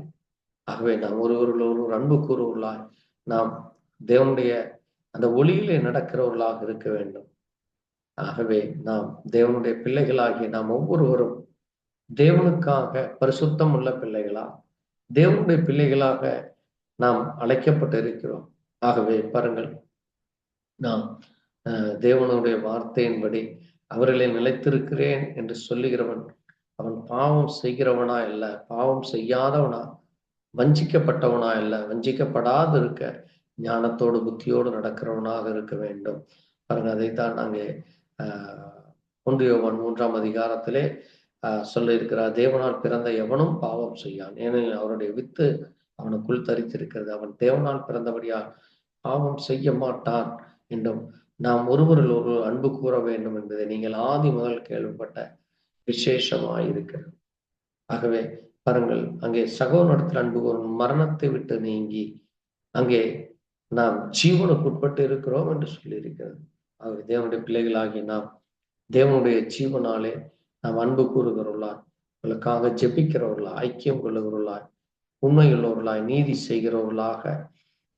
ஆகவே நாம் ஒருவர்களோடு அன்பு கூறுவர்களாய், நாம் தேவனுடைய அந்த ஒளியிலே நடக்கிறவர்களாக இருக்க வேண்டும். ஆகவே நாம் தேவனுடைய பிள்ளைகளாகிய நாம் ஒவ்வொருவரும் தேவனுக்காக பரிசுத்தம் உள்ள பிள்ளைகளா, தேவனுடைய பிள்ளைகளாக நாம் அழைக்கப்பட்டு இருக்கிறோம். ஆகவே பாருங்கள், நாம் தேவனுடைய வார்த்தையின்படி அவர்களை நிலைத்திருக்கிறேன் என்று சொல்லுகிறவன் அவன் பாவம் செய்கிறவனா இல்ல, பாவம் செய்யாதவனா, வஞ்சிக்கப்பட்டவனா இல்ல, வஞ்சிக்கப்படாது இருக்க ஞானத்தோடு புத்தியோடு நடக்கிறவனாக இருக்க வேண்டும். பாருங்க, அதைத்தான் நாங்கள் 1 யோவான் 3ஆம் அதிகாரத்திலே சொல்ல இருக்கிறார். தேவனால் பிறந்த எவனும் பாவம் செய்யான், ஏனெனில் அவருடைய வித்து அவனுக்குள் தரித்திருக்கிறது, அவன் தேவனால் பிறந்தபடியால் பாவம் செய்ய மாட்டான் என்றும் நாம் ஒருவரில் ஒரு அன்பு கூற வேண்டும் என்பதை நீங்கள் ஆதி முதல் கேள்விப்பட்ட விசேஷமாயிருக்கிறது. ஆகவே பாருங்கள், அங்கே சகோதரத்தில் அன்பு கூறும் மரணத்தை விட்டு நீங்கி அங்கே நாம் ஜீவனுக்கு உட்பட்டு இருக்கிறோம் என்று சொல்லி இருக்கிறது. ஆகவே தேவனுடைய பிள்ளைகளாகி நாம் தேவனுடைய ஜீவனாலே நாம் அன்பு கூறுகிறவர்களாய், உங்களுக்காக ஜெபிக்கிறவர்களாய், ஐக்கியம் கொள்ளுகிறவர்களாய், உண்மையுள்ளவர்களாய், நீதி செய்கிறவர்களாக,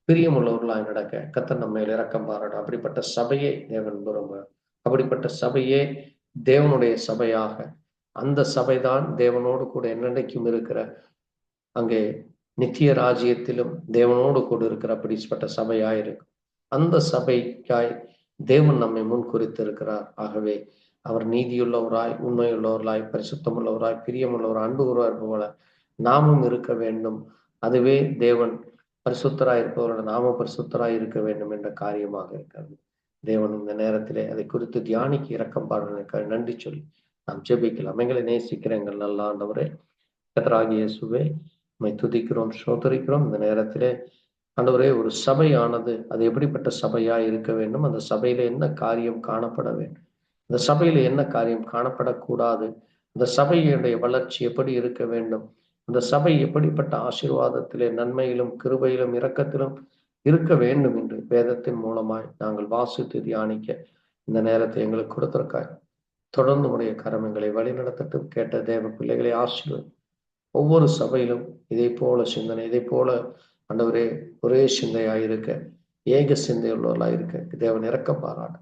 பிரியமுள்ளவர்களாய் நடக்க கர்த்தர் நம்ம மேல் இரக்கம் பாராட்டும். அப்படிப்பட்ட சபையை தேவன் விரும்புகிறார். அப்படிப்பட்ட சபையே தேவனுடைய சபையாக, அந்த சபைதான் தேவனோடு கூட என்னென்னைக்கும் இருக்கிற அங்கே நித்திய ராஜ்யத்திலும் தேவனோடு கூட இருக்கிற அப்படிப்பட்ட சபையாயிருக்கும். அந்த சபைக்காய் தேவன் நம்மை முன் குறித்திருக்கிறார். ஆகவே அவர் நீதியுள்ளவராய், உண்மையுள்ளவராய், பரிசுத்தமுள்ளவராய், பிரியமுள்ளவராய், அன்பு கூறுவார் போல நாமும் இருக்க வேண்டும். அதுவே தேவன் பரிசுத்தராய் இருப்பவரோட நாமும் பரிசுத்தராய் இருக்க வேண்டும் என்ற காரியமாக இருக்கிறது. தேவன் இந்த நேரத்திலே அதை குறித்து தியானிக்கு இரக்கம் பாடுவதற்காக நன்றி சொல்லி நாம் ஜெபிக்கலாம். எங்களை நேசிக்கிற எங்கள் நல்ல ஆண்டவரே, கர்த்தராகிய இயேசுவே, உம்மை துதிக்கிறோம், ஸ்தோத்திரிக்கிறோம். இந்த நேரத்திலே ஆண்டவரே, ஒரு சபையானது அது எப்படிப்பட்ட சபையா இருக்க வேண்டும், அந்த சபையில என்ன காரியம் காணப்பட வேண்டும், அந்த சபையில என்ன காரியம் காணப்படக்கூடாது, அந்த சபையுடைய வளர்ச்சி எப்படி இருக்க வேண்டும், அந்த சபை எப்படிப்பட்ட ஆசீர்வாதத்திலே, நன்மையிலும், கிருபையிலும், இரக்கத்திலும் இருக்க வேண்டும் என்று வேதத்தின் மூலமாய் நாங்கள் வாசித்து தியானிக்க இந்த நேரத்தை எங்களுக்கு கொடுத்திருக்காய். தொடர்ந்து உடைய கரமங்களை வழிநடத்தட்டும். கேட்ட தேவ பிள்ளைகளை ஆசீர்வதி. ஒவ்வொரு சபையிலும் இதை போல சிந்தனை, இதை போல ஆண்டவரே ஒரே சிந்தையாயிருக்க, ஏக சிந்தை உள்ளவர்களாயிருக்க தேவன் இறக்க பாராட்டு.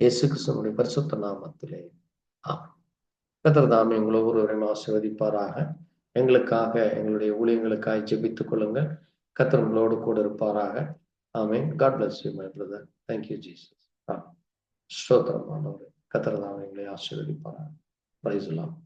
இயேசு கிறிஸ்துவினுடைய பரிசுத்த நாமத்திலே ஆமென். கர்த்தர் தாமே உங்களை ஒவ்வொருவரையும் ஆசீர்வதிப்பாராக. எங்களுக்காக, எங்களுடைய ஊழியங்களுக்காக ஜெபித்துக் கொள்ளுங்கள். கர்த்தர் உங்களோடு கூட இருப்பாராக. ஆமென். God bless you, my brother. Thank you, Jesus. ஸ்தோத்திரம் ஆண்டவரே. கர்த்தர் தாமே எங்களை ஆசீர்வதிப்பாராக. Praise the Lord.